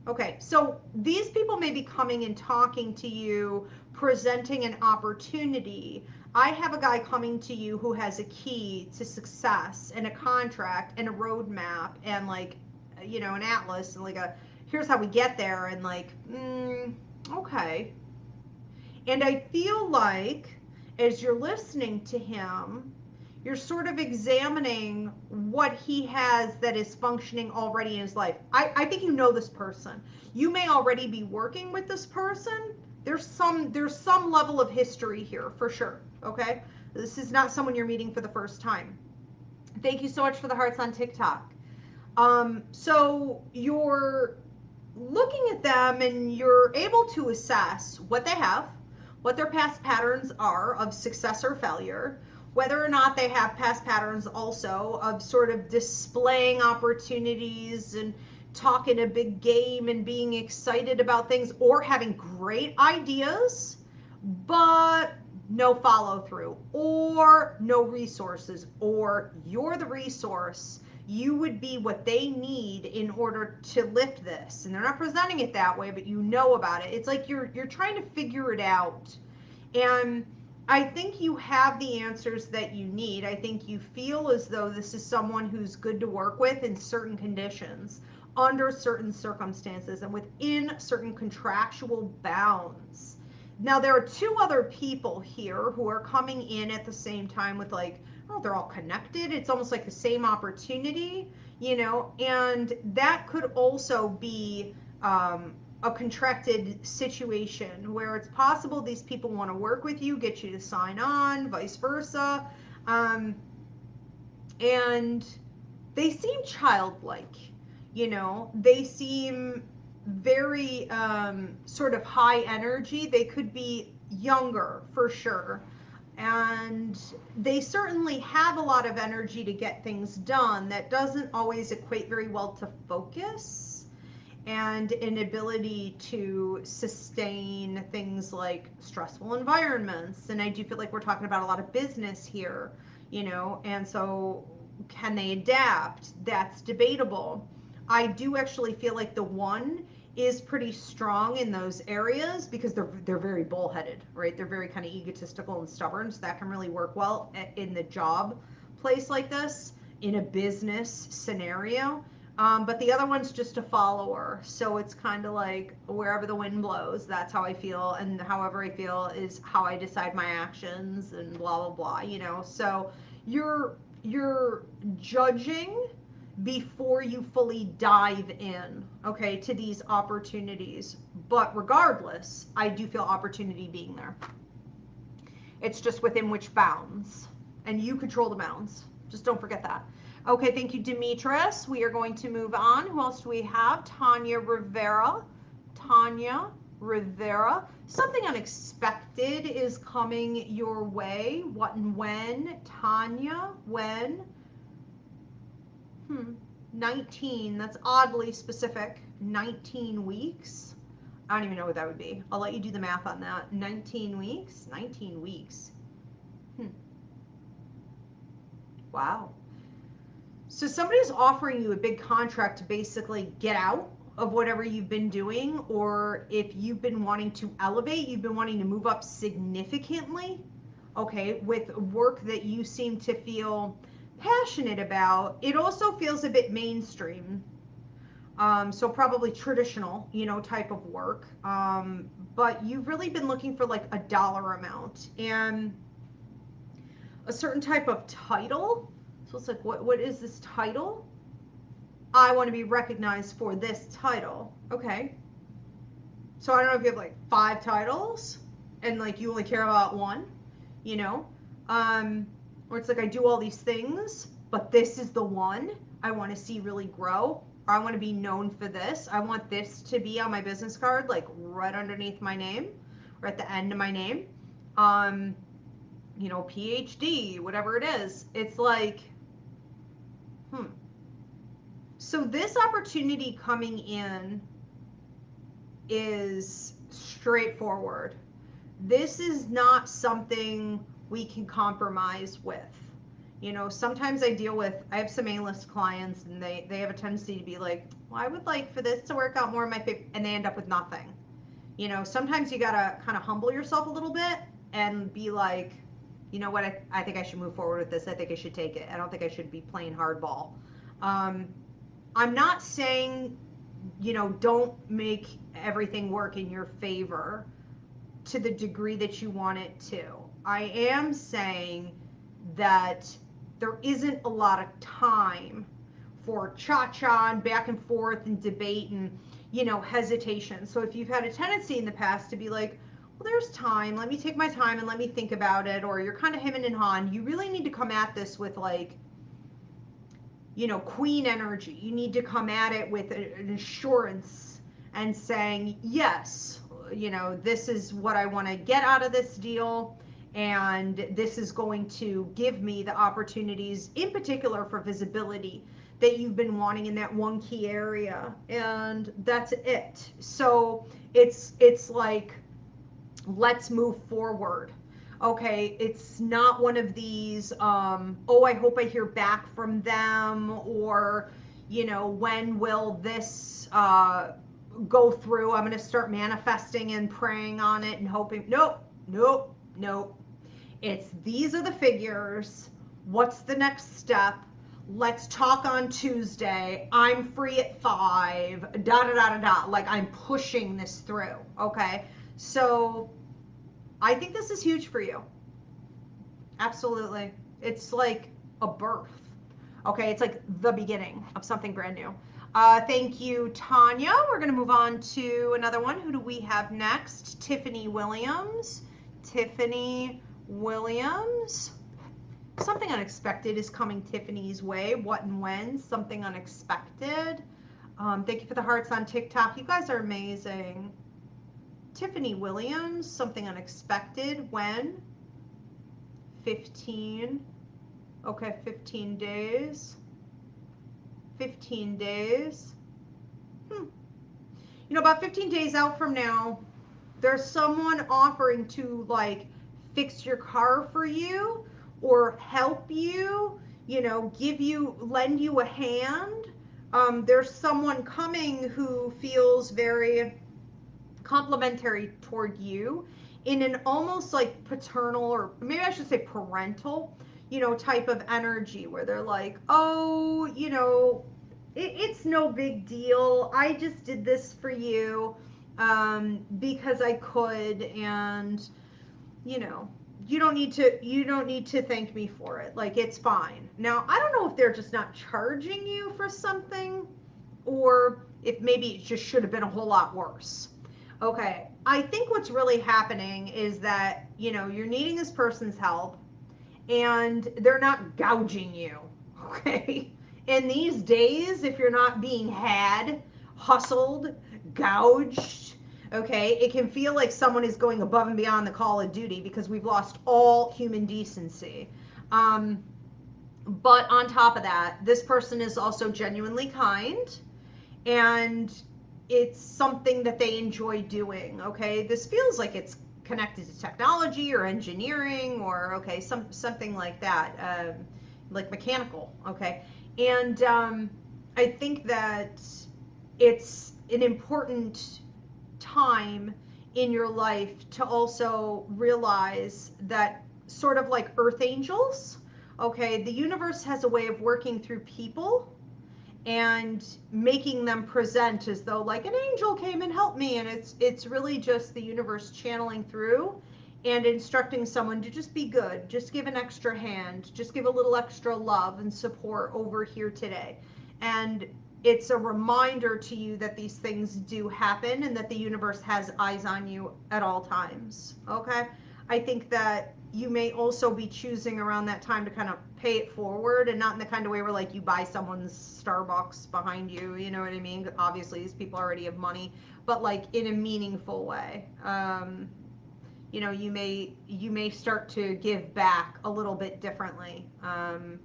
Okay, so these people may be coming and talking to you, presenting an opportunity. I have a guy coming to you who has a key to success and a contract and a roadmap and like, you know, an atlas and like here's how we get there, and like, okay. And I feel like as you're listening to him, You're sort of examining what he has that is functioning already in his life. I think you know this person. You may already be working with this person. There's some level of history here for sure. Okay? This is not someone you're meeting for the first time. Thank you so much for the hearts on TikTok. So you're looking at them and you're able to assess what they have, what their past patterns are of success or failure, whether or not they have past patterns also of sort of displaying opportunities and talking a big game and being excited about things, or having great ideas, but no follow through, or no resources, or you're the resource. You would be what they need in order to lift this. And they're not presenting it that way, but you know about it. It's like you're trying to figure it out. And I think you have the answers that you need. I think you feel as though this is someone who's good to work with in certain conditions, under certain circumstances, and within certain contractual bounds. Now, there are two other people here who are coming in at the same time with, like, oh, they're all connected. It's almost like the same opportunity, and that could also be a contracted situation where it's possible these people want to work with you, get you to sign on, vice versa. And they seem childlike, they seem very sort of high energy. They could be younger for sure. And they certainly have a lot of energy to get things done. That doesn't always equate very well to focus and an ability to sustain things like stressful environments. And I do feel like we're talking about a lot of business here, and so can they adapt? That's debatable. I do actually feel like the one is pretty strong in those areas because they're very bullheaded, right? They're very kind of egotistical and stubborn, so that can really work well in the job place like this, in a business scenario. But the other one's just a follower, so it's kind of like wherever the wind blows, that's how I feel, and however I feel is how I decide my actions, and blah blah blah. So you're judging before you fully dive in, okay, to these opportunities. But regardless, I do feel opportunity being there. It's just within which bounds, and you control the bounds. Just don't forget that. Okay, thank you, Demetris. We are going to move on. Who else do we have? Tanya Rivera. Tanya Rivera. Something unexpected is coming your way. What and when? Tanya, when? 19, that's oddly specific. 19 weeks. I don't even know what that would be. I'll let you do the math on that. 19 weeks? 19 weeks. Wow. So somebody's offering you a big contract to basically get out of whatever you've been doing, or if you've been wanting to elevate, you've been wanting to move up significantly, okay, with work that you seem to feel passionate about. It also feels a bit mainstream, so probably traditional, type of work, but you've really been looking for like a dollar amount and a certain type of title. So it's like, what is this title? I want to be recognized for this title. Okay, so I don't know if you have like 5 titles and like you only care about one, or it's like, I do all these things, but this is the one I want to see really grow, or I want to be known for this. I want this to be on my business card, like right underneath my name, or at the end of my name. PhD, whatever it is. It's like, So this opportunity coming in is straightforward. This is not something we can compromise with. Sometimes I have some A-list clients, and they have a tendency to be like, well, I would like for this to work out more in my favor, and they end up with nothing. Sometimes you gotta kind of humble yourself a little bit and be like, you know what, I think I should move forward with this. I think I should take it. I don't think I should be playing hardball. I'm not saying, don't make everything work in your favor to the degree that you want it to. I am saying that there isn't a lot of time for cha-cha and back and forth and debate and, you know, hesitation. So if you've had a tendency in the past to be like, well, there's time, let me take my time and let me think about it, or you're kind of hemming and hawing, you really need to come at this with, like, you know, queen energy. You need to come at it with an assurance and saying, yes, you know, this is what I want to get out of this deal, and this is going to give me the opportunities, in particular for visibility, that you've been wanting in that one key area, and that's it. So it's like, let's move forward. Okay, it's not one of these, oh, I hope I hear back from them, or, you know, when will this go through? I'm going to start manifesting and praying on it and hoping. Nope, nope, nope. It's, these are the figures. What's the next step? Let's talk on Tuesday. I'm free at 5. Da da da da da. Like, I'm pushing this through. Okay, so I think this is huge for you. Absolutely. It's like a birth. Okay, it's like the beginning of something brand new. Thank you, Tanya. We're going to move on to another one. Who do we have next? Tiffany Williams. Tiffany Williams. Something unexpected is coming Tiffany's way. What and when? Something unexpected. Thank you for the hearts on TikTok. You guys are amazing. Tiffany Williams, something unexpected. When? 15. Okay, 15 days. 15 days. You know, about 15 days out from now, there's someone offering to, like, fix your car for you or help you, you know, lend you a hand. There's someone coming who feels very complimentary toward you in an almost like paternal, or maybe I should say parental, you know, type of energy, where they're like, oh, you know, it's no big deal. I just did this for you because I could, and, you know, you don't need to thank me for it. Like, it's fine. Now, I don't know if they're just not charging you for something, or if maybe it just should have been a whole lot worse. Okay, I think what's really happening is that, you know, you're needing this person's help and they're not gouging you, okay? In these days, if you're not being had, hustled, gouged, okay, it can feel like someone is going above and beyond the call of duty, because we've lost all human decency. But on top of that, this person is also genuinely kind, and it's something that they enjoy doing. Okay, this feels like it's connected to technology or engineering, or okay, something like that, like mechanical. Okay, and I think that it's an important time in your life to also realize that, sort of like earth angels, okay, the universe has a way of working through people and making them present as though like an angel came and helped me, and it's really just the universe channeling through and instructing someone to just be good, just give an extra hand, just give a little extra love and support over here today. And it's a reminder to you that these things do happen and that the universe has eyes on you at all times. Okay, I think that you may also be choosing around that time to kind of pay it forward, and not in the kind of way where like you buy someone's Starbucks behind you, you know what I mean? Obviously these people already have money, but like in a meaningful way. You know, you may start to give back a little bit differently. I'm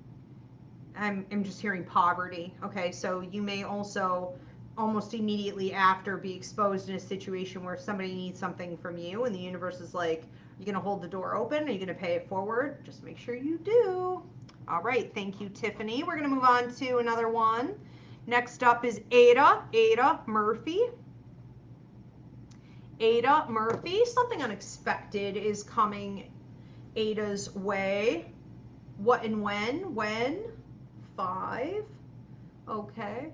just hearing poverty. Okay, so you may also almost immediately after be exposed in a situation where somebody needs something from you, and the universe is like, you're going to hold the door open? Are you going to pay it forward? Just make sure you do. All right. Thank you, Tiffany. We're going to move on to another one. Next up is Ada Murphy. Ada Murphy. Something unexpected is coming Ada's way. What and when? When? 5. Okay.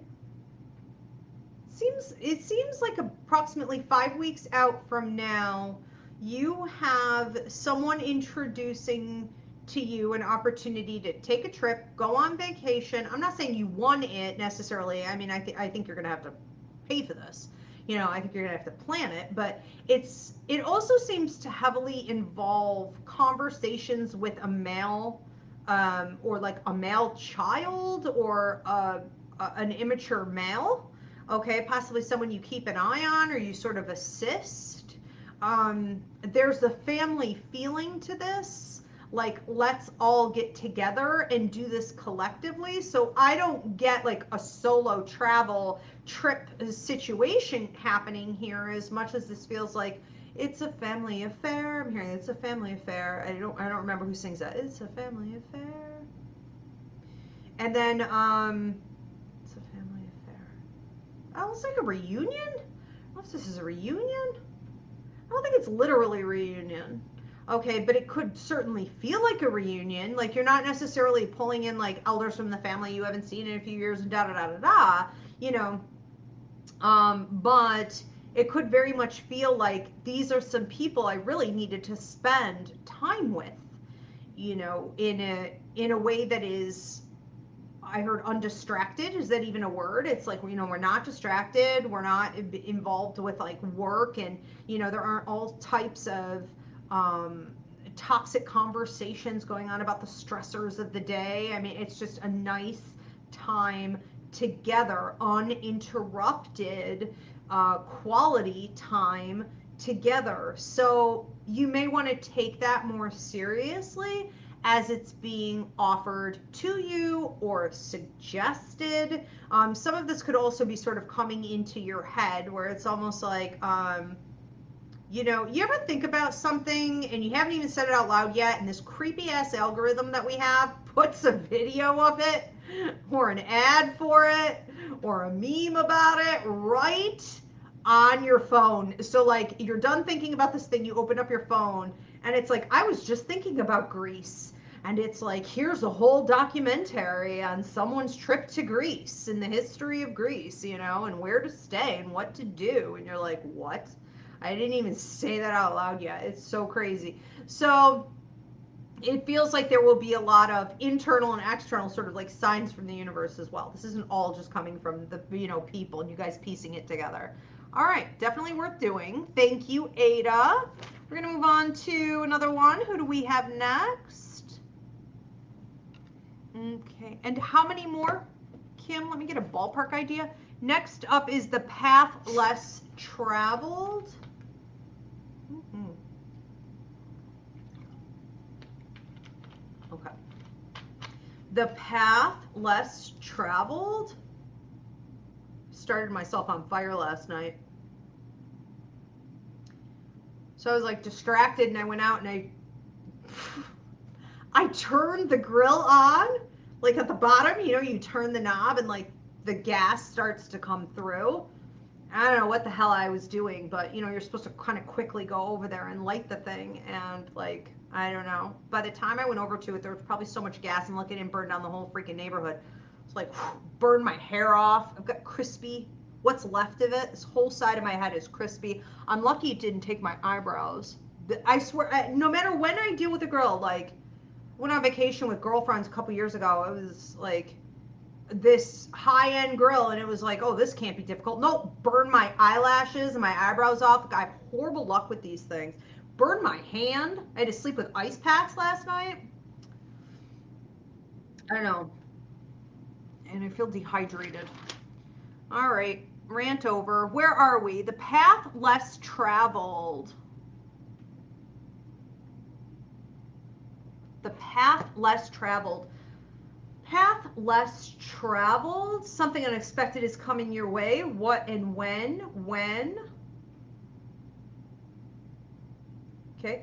It seems like approximately 5 weeks out from now, you have someone introducing to you an opportunity to take a trip, go on vacation. I'm not saying you won it necessarily. I mean, I think you're going to have to pay for this. You know, I think you're going to have to plan it, but it also seems to heavily involve conversations with a male, or like a male child, or an immature male. Okay, possibly someone you keep an eye on or you sort of assist. There's a family feeling to this, like let's all get together and do this collectively. So I don't get like a solo travel trip situation happening here as much as this feels like it's a family affair. I'm hearing it's a family affair. I don't remember who sings that. It's a family affair. And then it's a family affair. Oh, it's like a reunion? I don't know if this is a reunion. I don't think it's literally a reunion. Okay, but it could certainly feel like a reunion. Like you're not necessarily pulling in like elders from the family you haven't seen in a few years and da da da da da, you know. But it could very much feel like these are some people I really needed to spend time with, you know, in a way that is, I heard undistracted. Is that even a word? It's like, you know, we're not distracted. We're not involved with like work, and, you know, there aren't all types of toxic conversations going on about the stressors of the day. I mean, it's just a nice time together, uninterrupted, quality time together. So you may want to take that more seriously as it's being offered to you or suggested. Some of this could also be sort of coming into your head where it's almost like, you know, you ever think about something and you haven't even said it out loud yet, and this creepy ass algorithm that we have puts a video of it or an ad for it or a meme about it right on your phone. So like you're done thinking about this thing, you open up your phone and it's like, I was just thinking about Greece. And it's like, here's a whole documentary on someone's trip to Greece and the history of Greece, you know, and where to stay and what to do. And you're like, what? I didn't even say that out loud yet. It's so crazy. So it feels like there will be a lot of internal and external sort of like signs from the universe as well. This isn't all just coming from the, you know, people and you guys piecing it together. All right, definitely worth doing. Thank you, Ada. We're going to move on to another one. Who do we have next? Okay, and how many more, Kim? Let me get a ballpark idea. Next up is the path less traveled. Okay. The path less traveled. Started myself on fire last night. So I was like distracted and I went out and I turned the grill on, like at the bottom, you know, you turn the knob and like the gas starts to come through. I don't know what the hell I was doing, but you know, you're supposed to kind of quickly go over there and light the thing. And like, I don't know. By the time I went over to it, there was probably so much gas and look, it didn't burn down the whole freaking neighborhood. It's like, burned my hair off. I've got crispy, what's left of it. This whole side of my head is crispy. I'm lucky it didn't take my eyebrows. I swear, no matter when I deal with a grill, like, went on vacation with girlfriends a couple years ago. It was like this high-end grill, and it was like, oh, this can't be difficult. No, burn my eyelashes and my eyebrows off. I have horrible luck with these things. Burned my hand. I had to sleep with ice packs last night. I don't know. And I feel dehydrated. All right, rant over. Where are we? The path less traveled. The path less traveled. Path less traveled. Something unexpected is coming your way. What and when? When? Okay.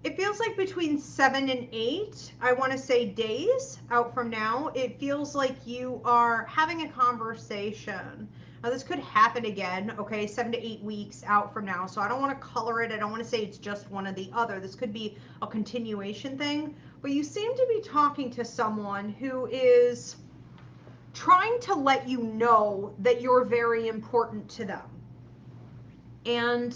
It feels like between 7 and 8, I want to say days out from now. It feels like you are having a conversation. Now, this could happen again, okay, 7 to 8 weeks out from now. So I don't want to color it. I don't want to say it's just one or the other. This could be a continuation thing. But you seem to be talking to someone who is trying to let you know that you're very important to them. And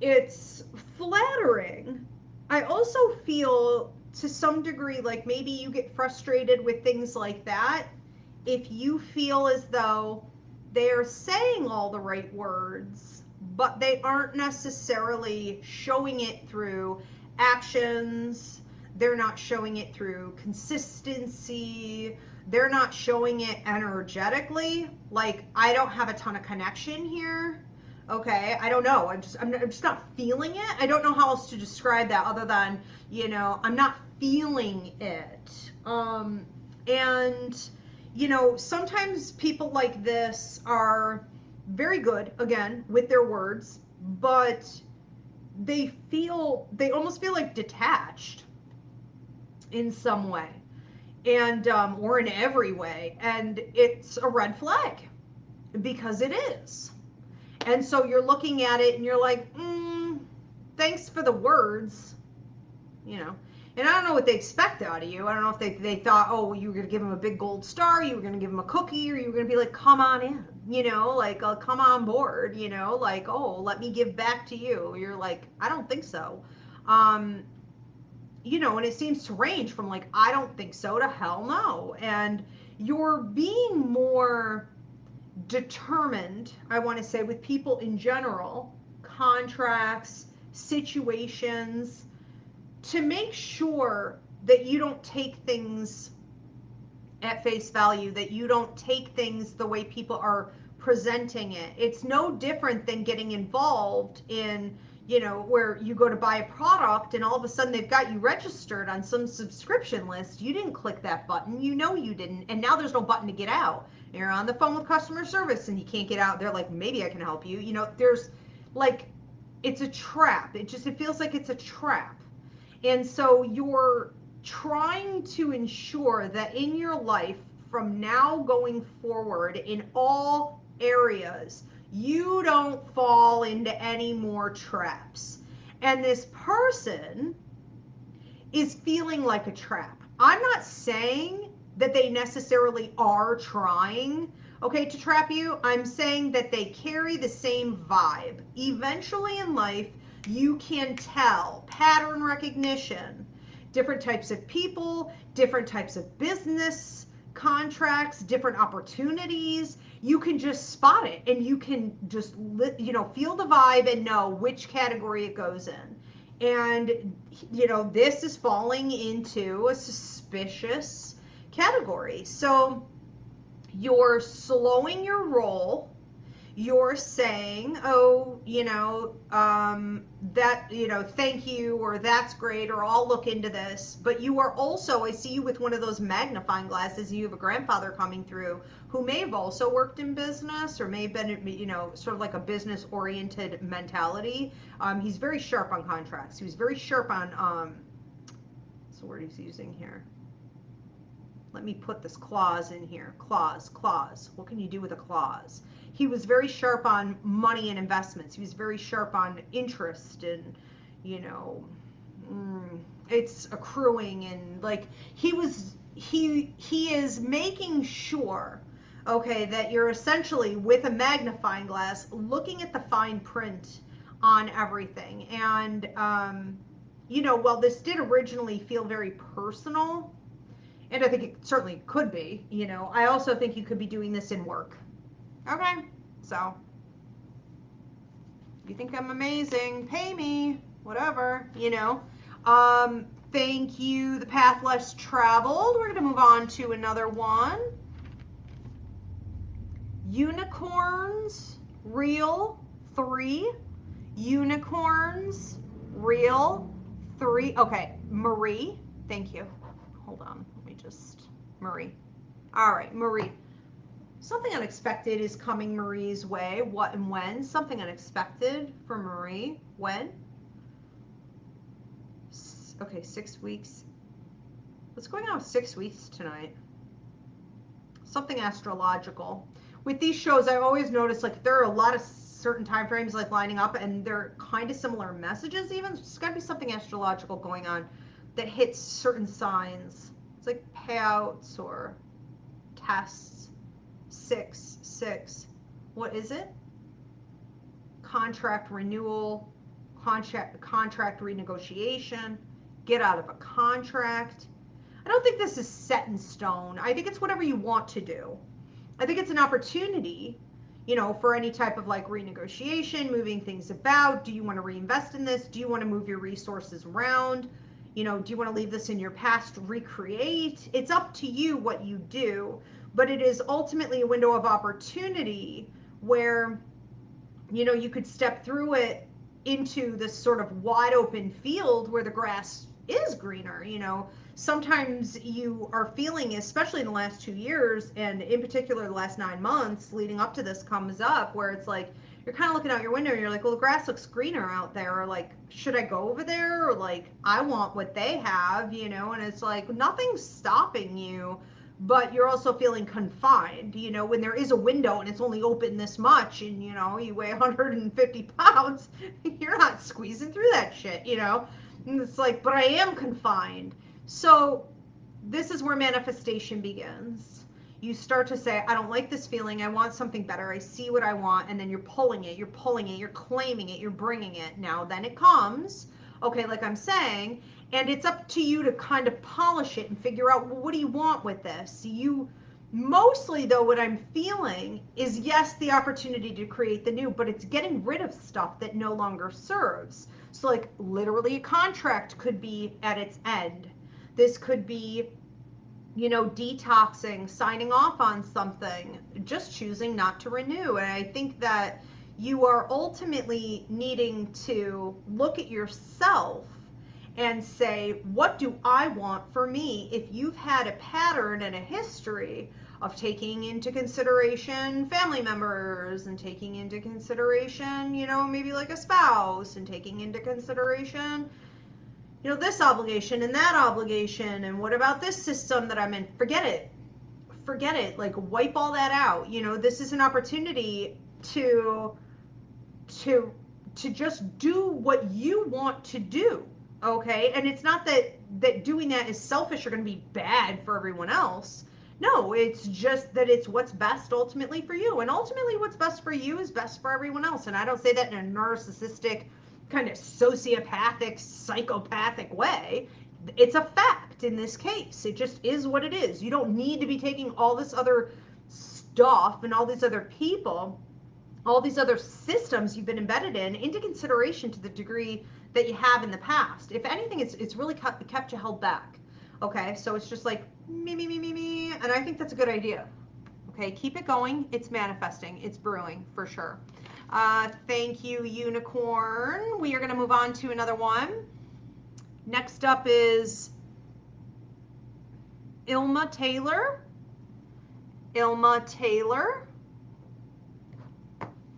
it's flattering. I also feel to some degree, like maybe you get frustrated with things like that. If you feel as though they're saying all the right words, but they aren't necessarily showing it through actions, they're not showing it through consistency, they're not showing it energetically, like I don't have a ton of connection here. Okay, I don't know. I'm just not feeling it. I don't know how else to describe that other than, I'm not feeling it. And sometimes people like this are very good, again, with their words, but they almost feel like detached in some way, and or in every way, and it's a red flag because it is. And so you're looking at it and you're like, thanks for the words, And I don't know what they expect out of you. I don't know if they thought, oh, you were going to give them a big gold star, you were going to give them a cookie, or you were going to be like, come on in, like, come on board, like, oh, let me give back to you. You're like, I don't think so. And it seems to range from like, I don't think so to hell no. And you're being more determined, I want to say, with people in general, contracts, situations, to make sure that you don't take things at face value, that you don't take things the way people are presenting it. It's no different than getting involved in, where you go to buy a product and all of a sudden they've got you registered on some subscription list. You didn't click that button, you didn't, and now there's no button to get out. You're on the phone with customer service and you can't get out. They're like, maybe I can help you. There's like, it's a trap. It feels like it's a trap. And so you're trying to ensure that in your life from now going forward in all areas, you don't fall into any more traps. And this person is feeling like a trap. I'm not saying that they necessarily are trying, to trap you. I'm saying that they carry the same vibe. Eventually in life, you can tell pattern recognition, different types of people, different types of business contracts, different opportunities. You can just spot it and you can just, feel the vibe and know which category it goes in. And, this is falling into a suspicious category. So you're slowing your roll. You're saying, oh, that, thank you, or that's great, or I'll look into this. But you are also, I see you with one of those magnifying glasses. You have a grandfather coming through who may have also worked in business, or may have been, sort of like a business oriented mentality. He's very sharp on contracts. He was very sharp on, what's the word he's using here? Let me put this clause in here. Clause. What can you do with a clause? He was very sharp on money and investments. He was very sharp on interest and, it's accruing, and like he is making sure, that you're essentially with a magnifying glass looking at the fine print on everything. And, while this did originally feel very personal, and I think it certainly could be, I also think you could be doing this in work. Okay, so you think I'm amazing, pay me, whatever, thank you, the path less traveled. We're going to move on to another one. Unicorns, real, 3. Unicorns, real, 3. Okay, Marie, thank you. Hold on, Marie. All right, Marie. Something unexpected is coming Marie's way. What and when? Something unexpected for Marie. When? Okay, 6 weeks. What's going on with 6 weeks tonight? Something astrological. With these shows, I've always noticed like there are a lot of certain time frames like lining up, and they're kind of similar messages even. There's got to be something astrological going on that hits certain signs. It's like payouts or tests. 6. What is it? Contract renewal, contract renegotiation, get out of a contract. I don't think this is set in stone. I think it's whatever you want to do. I think it's an opportunity, you know, for any type of like renegotiation, moving things about. Do you want to reinvest in this? Do you want to move your resources around? You know, do you want to leave this in your past, recreate? It's up to you what you do, but it is ultimately a window of opportunity where, you know, you could step through it into this sort of wide open field where the grass is greener. You know, sometimes you are feeling, especially in the last 2 years, and in particular the last 9 months leading up to this comes up, where it's like you're kind of looking out your window and you're like, well, the grass looks greener out there, or like, should I go over there, or like, I want what they have, you know. And it's like nothing's stopping you, but you're also feeling confined, you know, when there is a window and it's only open this much, and you know, you weigh 150 pounds, you're not squeezing through that shit, you know. And it's like, but I am confined. So this is where manifestation begins. You start to say, I don't like this feeling, I want something better, I see what I want, and then you're pulling it, you're claiming it, you're bringing it. Now then it comes, okay, like I'm saying, and it's up to you to kind of polish it and figure out, well, what do you want with this? You mostly, though, what I'm feeling is, yes, the opportunity to create the new, but it's getting rid of stuff that no longer serves. So like literally a contract could be at its end. This could be, you know, detoxing, signing off on something, just choosing not to renew. And I think that you are ultimately needing to look at yourself and say, what do I want for me? If you've had a pattern and a history of taking into consideration family members, and taking into consideration, you know, maybe like a spouse, and taking into consideration, you know, this obligation and that obligation, and what about this system that I'm in? Forget it, like wipe all that out. You know, this is an opportunity to just do what you want to do. Okay, and it's not that doing that is selfish or going to be bad for everyone else. No, it's just that it's what's best ultimately for you, and ultimately what's best for you is best for everyone else. And I don't say that in a narcissistic, kind of sociopathic, psychopathic way. It's a fact in this case. It just is what it is. You don't need to be taking all this other stuff and all these other people, all these other systems you've been embedded in, into consideration to the degree that you have in the past. If anything, it's really kept you held back. Okay, so it's just like me, and I think that's a good idea. Okay, keep it going. It's manifesting. It's brewing for sure. Thank you, Unicorn. We are going to move on to another one. Next up is Ilma Taylor. Ilma Taylor.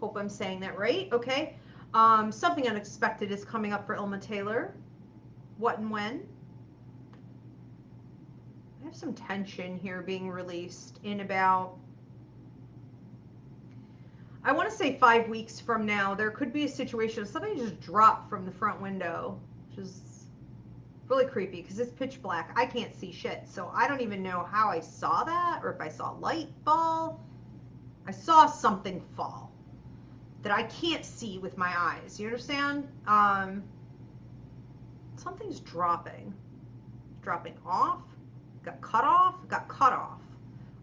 Hope I'm saying that right. Okay. Something unexpected is coming up for Ilma Taylor. What and when? I have some tension here being released in about, I want to say 5 weeks from now. There could be a situation of something just dropped from the front window, which is really creepy because it's pitch black. I can't see shit, so I don't even know how I saw that, or if I saw light fall. I saw something fall that I can't see with my eyes. You understand? Something's dropping. Dropping off. Got cut off.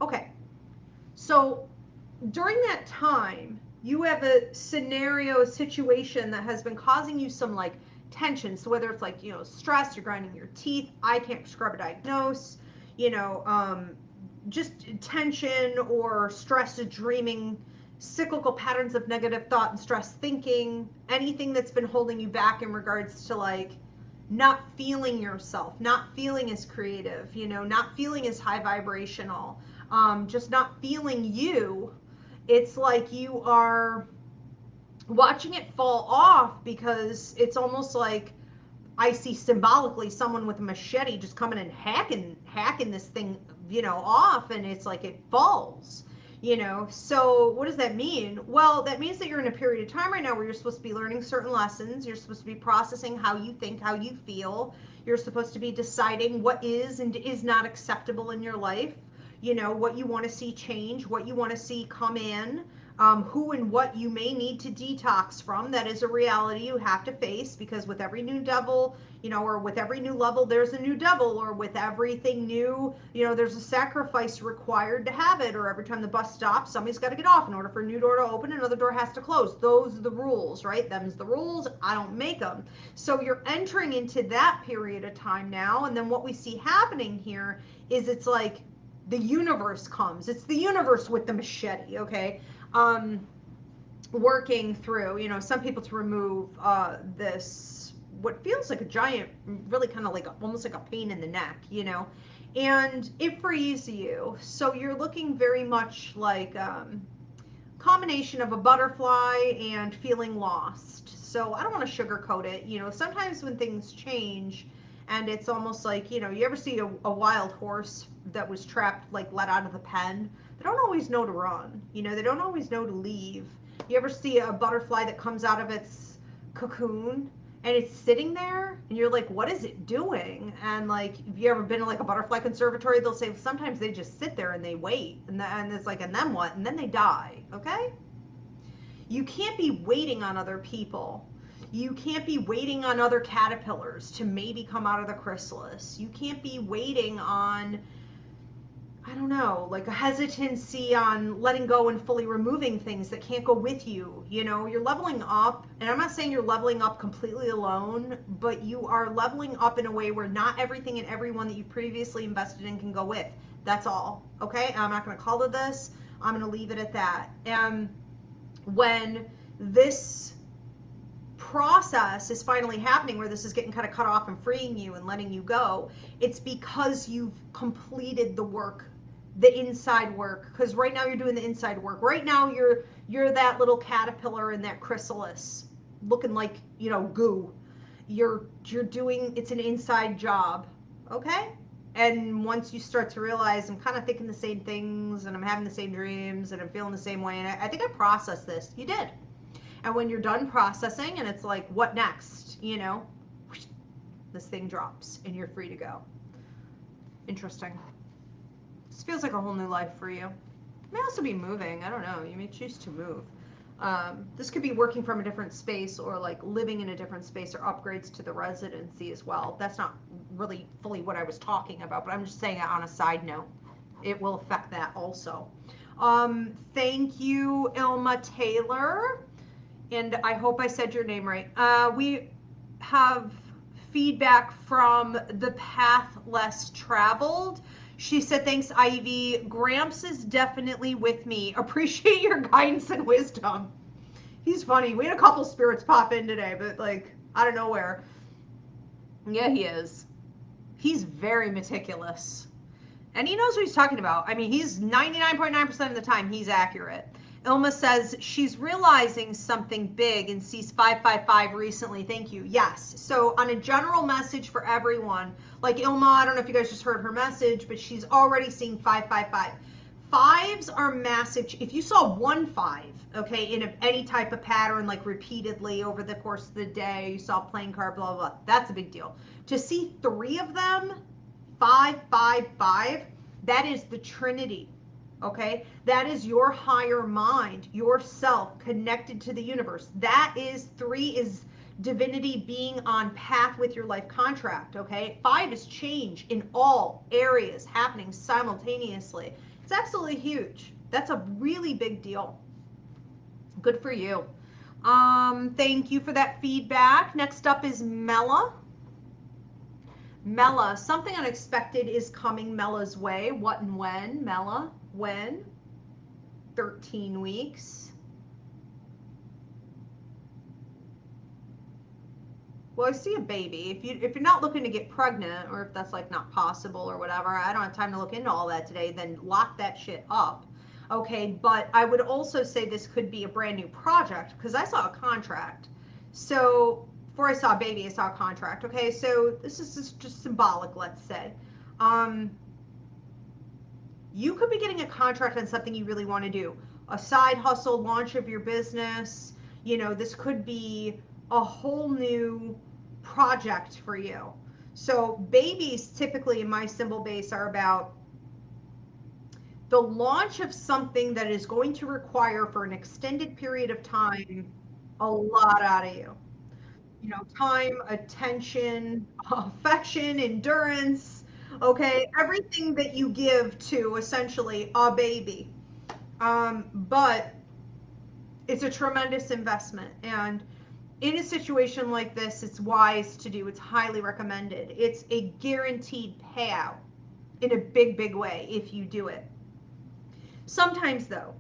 Okay. So during that time, you have a scenario, a situation that has been causing you some like tension. So whether it's like, you know, stress, you're grinding your teeth, I can't prescribe a diagnose, you know, just tension or stress, dreaming, cyclical patterns of negative thought and stress thinking, anything that's been holding you back in regards to like not feeling yourself, not feeling as creative, you know, not feeling as high vibrational, just not feeling you. It's like you are watching it fall off, because it's almost like I see symbolically someone with a machete just coming and hacking this thing, you know, off, and it's like it falls. You know, so what does that mean? Well, that means that you're in a period of time right now where you're supposed to be learning certain lessons. You're supposed to be processing how you think, how you feel. You're supposed to be deciding what is and is not acceptable in your life. You know, what you want to see change, what you want to see come in. who and what you may need to detox from. That is a reality you have to face, because with every new devil, or with every new level, there's a new devil, or with everything new, there's a sacrifice required to have it, or every time the bus stops, somebody's got to get off. In order for a new door to open, another door has to close. Those are the rules, right? Them's the rules. I don't make them. So you're entering into that period of time now, and then what we see happening here is it's like the universe comes. It's the universe with the machete, okay? Working through, some people to remove this, what feels like a giant, really kind of like almost like a pain in the neck, and it frees you. So you're looking very much like combination of a butterfly and feeling lost. So I don't want to sugarcoat it. Sometimes when things change, and it's almost like, you ever see a wild horse that was trapped, like let out of the pen? They don't always know to run. They don't always know to leave. You ever see a butterfly that comes out of its cocoon and it's sitting there and you're like, what is it doing? And like, if you ever been to like a butterfly conservatory, they'll say sometimes they just sit there and they wait, and it's like, and then what? And then they die. Okay? You can't be waiting on other people. You can't be waiting on other caterpillars to maybe come out of the chrysalis. You can't be waiting on, I don't know, like a hesitancy on letting go and fully removing things that can't go with you. You're leveling up, and I'm not saying you're leveling up completely alone, but you are leveling up in a way where not everything and everyone that you previously invested in can go with. That's all, okay? I'm not going to call it this. I'm going to leave it at that. And when this process is finally happening, where this is getting kind of cut off and freeing you and letting you go, it's because you've completed the work, the inside work. Because right now you're doing the inside work. Right now you're that little caterpillar in that chrysalis looking like, goo. You're doing, it's an inside job, okay? And once you start to realize I'm kind of thinking the same things, and I'm having the same dreams, and I'm feeling the same way, and I think I processed this. You did. And when you're done processing and it's like, what next? This thing drops and you're free to go. Interesting. This feels like a whole new life for you. It may also be moving. I don't know. You may choose to move. This could be working from a different space, or like living in a different space, or upgrades to the residency as well. That's not really fully what I was talking about, but I'm just saying it on a side note. It will affect that also. Thank you, Ilma Taylor. And I hope I said your name right. We have feedback from the path less traveled. She said, thanks, Ivy. Gramps is definitely with me. Appreciate your guidance and wisdom. He's funny. We had a couple spirits pop in today, but like, out of nowhere. Yeah, he is. He's very meticulous. And he knows what he's talking about. I mean, he's 99.9% of the time, he's accurate. Ilma says she's realizing something big and sees 555 recently. Thank you. Yes. So on a general message for everyone, like Ilma, I don't know if you guys just heard her message, but she's already seeing 555. Fives are massive. If you saw 1-5, okay, in any type of pattern, like repeatedly over the course of the day, you saw playing card, blah, blah, blah, that's a big deal. To see 3 of them, 555, that is the Trinity. Okay, that is your higher mind, yourself connected to the universe. That is 3 is divinity being on path with your life contract. Okay, 5 is change in all areas happening simultaneously. It's absolutely huge. That's a really big deal. Good for you. Thank you for that feedback. Next up is Mela. Mela, something unexpected is coming Mela's way. What and when? Mela, when? 13 weeks. Well, I see a baby. If you're not looking to get pregnant, or if that's like not possible or whatever, I don't have time to look into all that today, then lock that shit up. Okay, but I would also say this could be a brand new project, because I saw a contract. So before I saw a baby, I saw a contract. Okay, so this is just symbolic, let's say. You could be getting a contract on something you really want to do. A side hustle, launch of your business. This could be a whole new project for you. So babies typically in my symbol base are about the launch of something that is going to require for an extended period of time a lot out of you. You know, time, attention, affection, endurance, okay, everything that you give to essentially a baby. But it's a tremendous investment. And in a situation like this, it's wise to do, it's highly recommended. It's a guaranteed payout in a big, big way if you do it. Sometimes, though,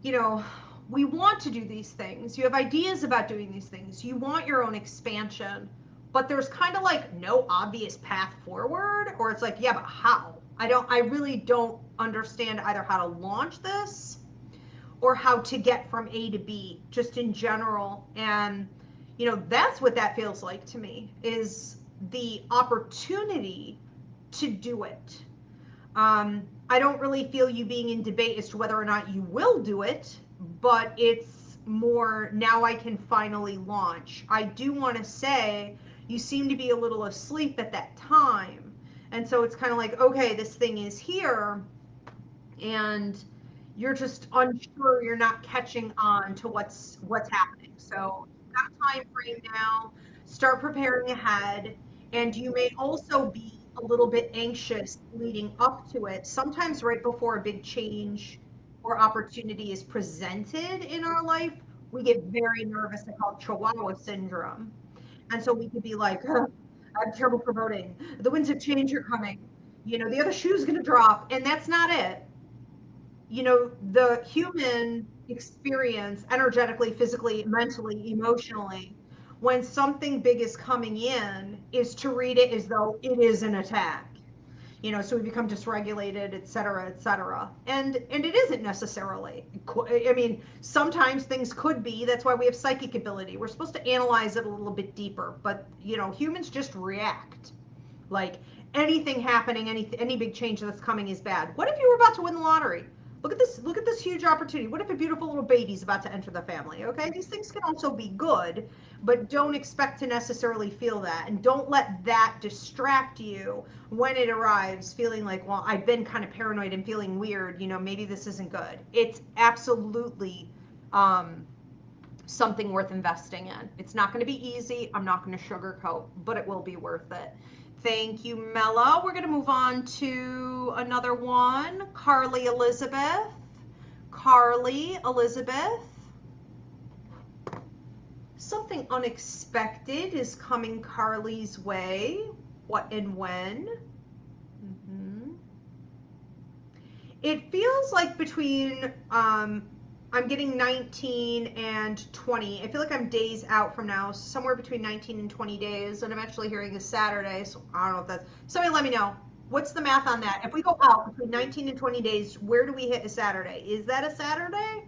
you know, we want to do these things. You have ideas about doing these things. You want your own expansion, but there's kind of like no obvious path forward, or it's like, yeah, but how? I really don't understand either how to launch this or how to get from A to B just in general. And, you know, that's what that feels like to me, is the opportunity to do it. I don't really feel you being in debate as to whether or not you will do it, but it's more now I can finally launch. I do want to say you seem to be a little asleep at that time. And so it's kind of like, okay, this thing is here, and you're just unsure, you're not catching on to what's happening. So you've got a time frame now, start preparing ahead, and you may also be a little bit anxious leading up to it. Sometimes right before a big change or opportunity is presented in our life, we get very nervous. I call it Chihuahua syndrome. And so we could be like, I have terrible foreboding. The winds of change are coming. You know, the other shoe's going to drop. And that's not it. You know, the human experience energetically, physically, mentally, emotionally, when something big is coming in, is to read it as though it is an attack. You know, so we become dysregulated, et cetera, et cetera. And it isn't necessarily. I mean, sometimes things could be. That's why we have psychic ability. We're supposed to analyze it a little bit deeper. But, you know, humans just react. Like anything happening, any big change that's coming is bad. What if you were about to win the lottery? Look at this huge opportunity. What if a beautiful little baby's about to enter the family? Okay, these things can also be good, but don't expect to necessarily feel that, and don't let that distract you when it arrives, feeling like, well, I've been kind of paranoid and feeling weird, you know, maybe this isn't good. It's absolutely something worth investing in. It's not going to be easy. I'm not going to sugarcoat, but it will be worth it. Thank you, Mella. We're going to move on to another one. Carly Elizabeth. Carly Elizabeth. Something unexpected is coming Carly's way. What and when? It feels like between I'm getting 19 and 20. I feel like I'm days out from now, somewhere between 19 and 20 days, and I'm actually hearing a Saturday, so I don't know if that's, somebody let me know. What's the math on that? If we go out between 19 and 20 days, where do we hit a Saturday? Is that a Saturday?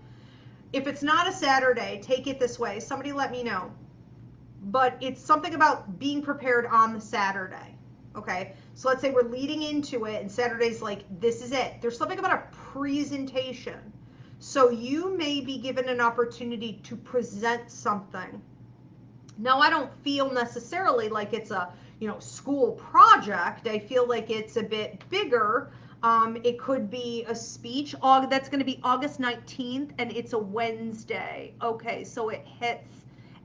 If it's not a Saturday, take it this way. Somebody let me know. But it's something about being prepared on the Saturday. Okay, so let's say we're leading into it and Saturday's like, this is it. There's something about a presentation. So you may be given an opportunity to present something. Now, I don't feel necessarily like it's a, you know, school project. I feel like it's a bit bigger. It could be a speech. That's going to be August 19th, and it's a Wednesday. Okay, so it hits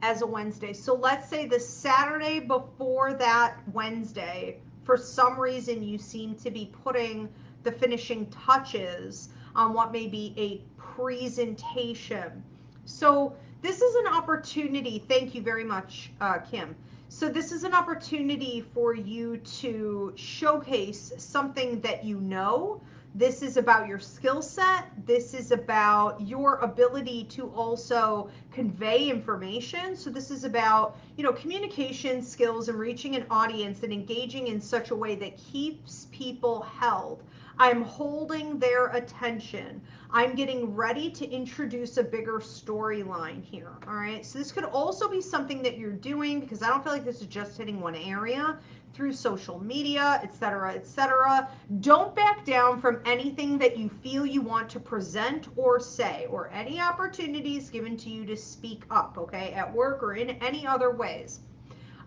as a Wednesday. So let's say the Saturday before that Wednesday, for some reason you seem to be putting the finishing touches on what may be a presentation. So this is an opportunity. Thank you very much, Kim. So this is an opportunity for you to showcase something that you know. This is about your skill set. This is about your ability to also convey information. So this is about, you know, communication skills and reaching an audience and engaging in such a way that keeps people held. I'm holding their attention. I'm getting ready to introduce a bigger storyline here. All right. So this could also be something that you're doing, because I don't feel like this is just hitting one area, through social media, etc., etc. Don't back down from anything that you feel you want to present or say, or any opportunities given to you to speak up, okay, at work or in any other ways.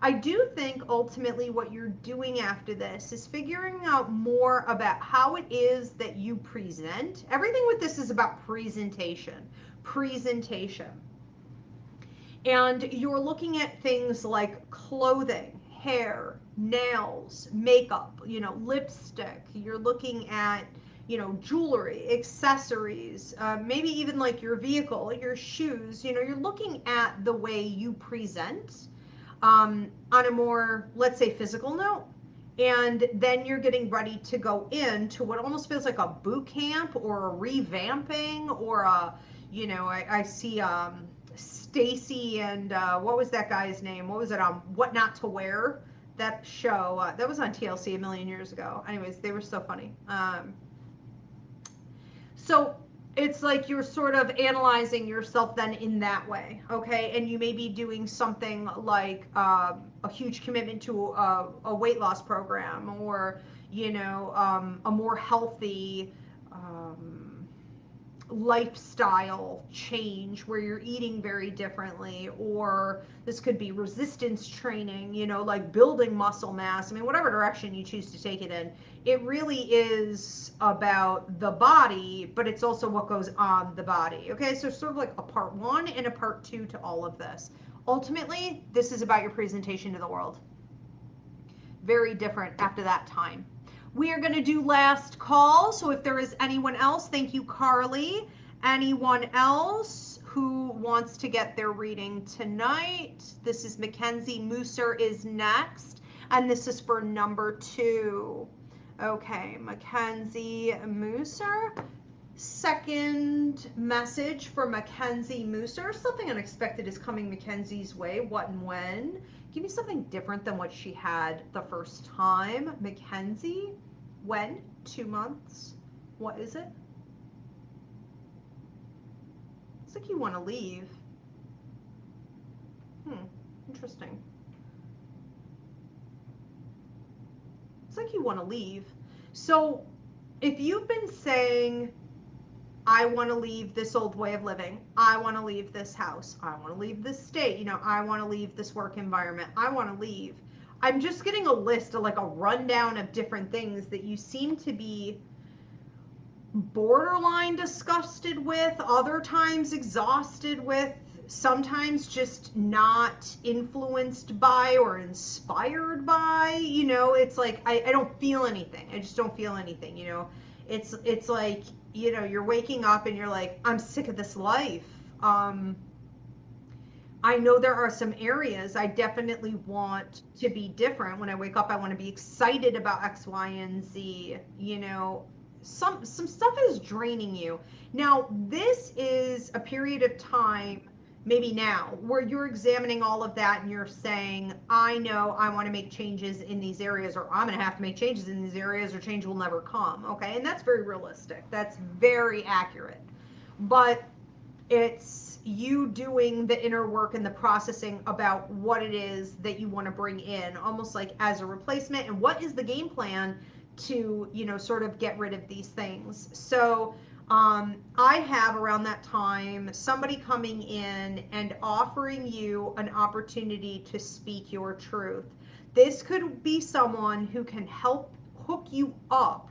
I do think ultimately what you're doing after this is figuring out more about how it is that you present. Everything with this is about presentation. Presentation. And you're looking at things like clothing, hair, nails, makeup, lipstick. You're looking at, jewelry, accessories, maybe even like your vehicle, your shoes. You're looking at the way you present on a more, let's say, physical note. And then you're getting ready to go into what almost feels like a boot camp or a revamping or I see Stacy and what was that guy's name? What was it on What Not to Wear? That show that was on TLC a million years ago. Anyways, they were so funny. So it's like you're sort of analyzing yourself then in that way, okay? And you may be doing something like a huge commitment to a weight loss program or, a more healthy lifestyle change where you're eating very differently, or this could be resistance training, like building muscle mass. I mean, whatever direction you choose to take it in, it really is about the body, but it's also what goes on the body. Okay, so sort of like a part one and a part two to all of this. Ultimately, this is about your presentation to the world. Very different after that time. We are going to do last call. So if there is anyone else, thank you, Carly. Anyone else who wants to get their reading tonight? This is Mackenzie Mooser is next. And this is for number 2. Okay, Mackenzie Mooser. Second message for Mackenzie Mooser. Something unexpected is coming Mackenzie's way. What and when? Give me something different than what she had the first time. Mackenzie, when? 2 months. What is it? It's like you want to leave. Interesting. It's like you want to leave. So if you've been saying, I want to leave this old way of living. I want to leave this house. I want to leave this state. I want to leave this work environment. I want to leave. I'm just getting a list of like a rundown of different things that you seem to be borderline disgusted with, other times exhausted with, sometimes just not influenced by or inspired by. It's like I don't feel anything. I just don't feel anything. It's like, you're waking up and you're like, I'm sick of this life. I know there are some areas I definitely want to be different. When I wake up, I want to be excited about X, Y, and Z. Some stuff is draining you. Now, this is a period of time, maybe now, where you're examining all of that and you're saying, I know I want to make changes in these areas, or I'm going to have to make changes in these areas, or change will never come. Okay, and that's very realistic. That's very accurate. But it's you doing the inner work and the processing about what it is that you want to bring in, almost like as a replacement, and what is the game plan to, sort of get rid of these things. So I have around that time somebody coming in and offering you an opportunity to speak your truth. This could be someone who can help hook you up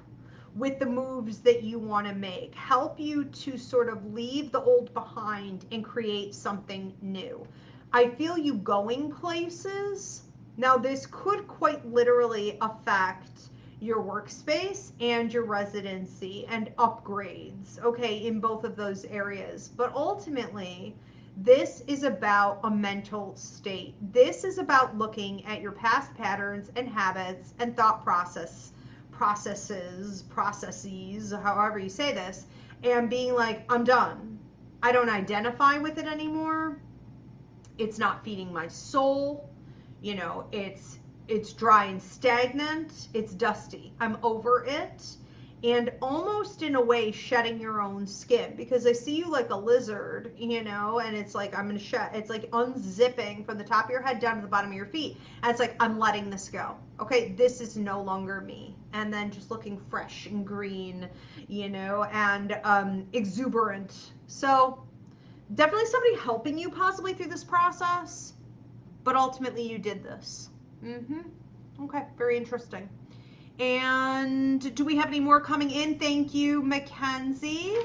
with the moves that you want to make, help you to sort of leave the old behind and create something new. I feel you going places. Now, this could quite literally affect your workspace and your residency and upgrades, okay, in both of those areas. But ultimately, this is about a mental state. This is about looking at your past patterns and habits and thought processes, however you say this, and being like, I'm done. I don't identify with it anymore. It's not feeding my soul. It's dry and stagnant. It's dusty. I'm over it. And almost in a way shedding your own skin, because I see you like a lizard, and it's like, I'm going to shed. It's like unzipping from the top of your head down to the bottom of your feet. And it's like, I'm letting this go. Okay, this is no longer me. And then just looking fresh and green, and exuberant. So definitely somebody helping you possibly through this process. but ultimately you did this. Okay, very interesting. And do we have any more coming in? Thank you, Mackenzie.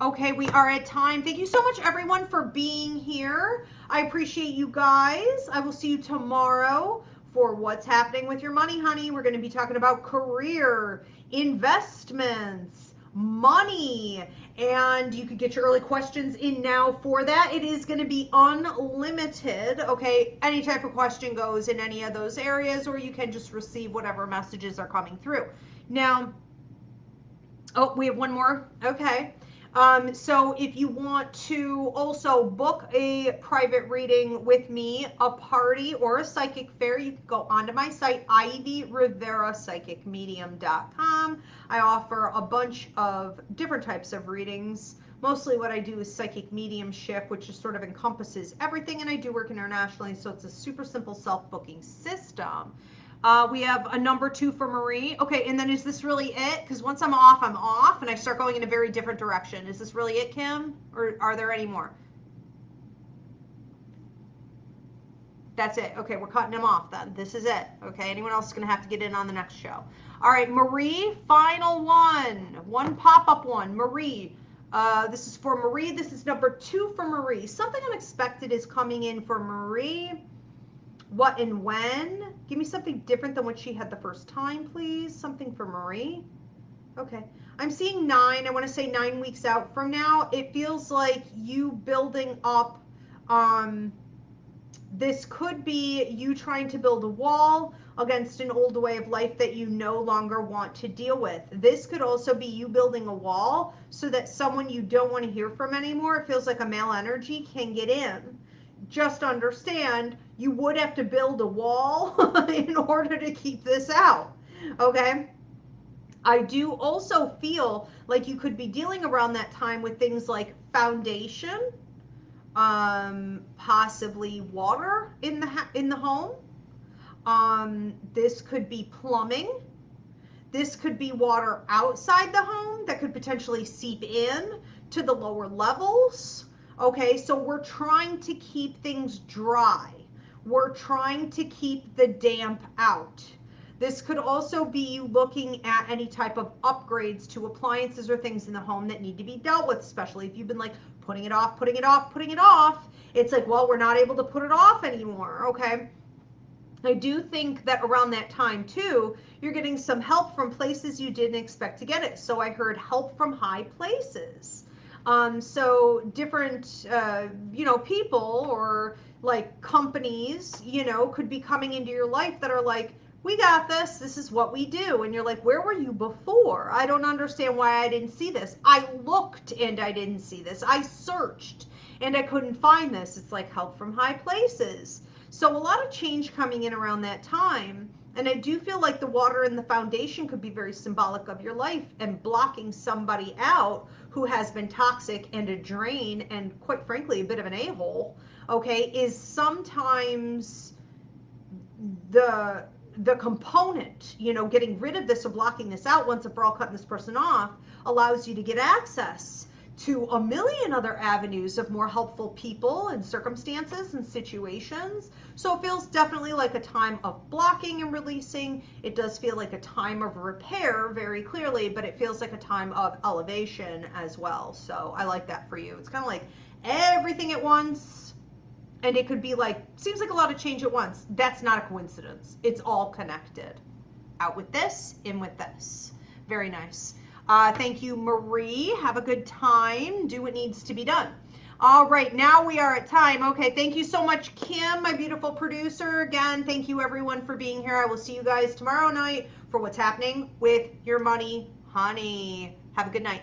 Okay, we are at time. Thank you so much, everyone, for being here. I appreciate you guys. I will see you tomorrow for What's Happening with Your Money, Honey. We're going to be talking about career, investments, money, and you can get your early questions in now for that. It is going to be unlimited, okay? Any type of question goes in any of those areas, or you can just receive whatever messages are coming through. Now, oh, we have one more. Okay. So if you want to also book a private reading with me, a party, or a psychic fair, you can go onto my site, Ivy Rivera psychicmedium.com. I offer a bunch of different types of readings. Mostly what I do is psychic mediumship, which just sort of encompasses everything, and I do work internationally, so it's a super simple self-booking system. We have a number 2 for Marie. Okay, and then is this really it? Because once I'm off, and I start going in a very different direction. Is this really it, Kim? Or are there any more? That's it. Okay, we're cutting them off then. This is it. Okay, anyone else is going to have to get in on the next show. All right, Marie, final one. One pop-up one. Marie, this is for Marie. This is number 2 for Marie. Something unexpected is coming in for Marie. What and when? Give me something different than what she had the first time, please. Something for Marie. Okay. I'm seeing 9. I want to say 9 weeks out from now. It feels like you building up. This could be you trying to build a wall against an old way of life that you no longer want to deal with. This could also be you building a wall so that someone you don't want to hear from anymore, it feels like a male energy, can get in. Just understand, you would have to build a wall in order to keep this out, okay? I do also feel like you could be dealing around that time with things like foundation, possibly water in the home. This could be plumbing. This could be water outside the home that could potentially seep in to the lower levels. Okay, so we're trying to keep things dry. We're trying to keep the damp out. This could also be looking at any type of upgrades to appliances or things in the home that need to be dealt with, especially if you've been like putting it off. It's like, well, we're not able to put it off anymore, okay? I do think that around that time too, you're getting some help from places you didn't expect to get it. So I heard help from high places. So different, people or like companies, could be coming into your life that are like, we got this. This is what we do. And you're like, where were you before? I don't understand why I didn't see this. I looked and I didn't see this. I searched and I couldn't find this. It's like help from high places. So a lot of change coming in around that time. And I do feel like the water in the foundation could be very symbolic of your life and blocking somebody out who has been toxic and a drain and quite frankly, a bit of an a-hole, okay, is sometimes the component, getting rid of this or blocking this out once and for all, cutting this person off, allows you to get access to a million other avenues of more helpful people and circumstances and situations. So it feels definitely like a time of blocking and releasing. It does feel like a time of repair very clearly, but it feels like a time of elevation as well. So I like that for you. It's kind of like everything at once. And it could be like, seems like a lot of change at once. That's not a coincidence. It's all connected. Out with this, in with this. Very nice. Thank you, Marie. Have a good time. Do what needs to be done. All right, now we are at time. Okay, thank you so much, Kim, my beautiful producer. Again, thank you everyone for being here. I will see you guys tomorrow night for What's Happening with Your Money, Honey. Have a good night.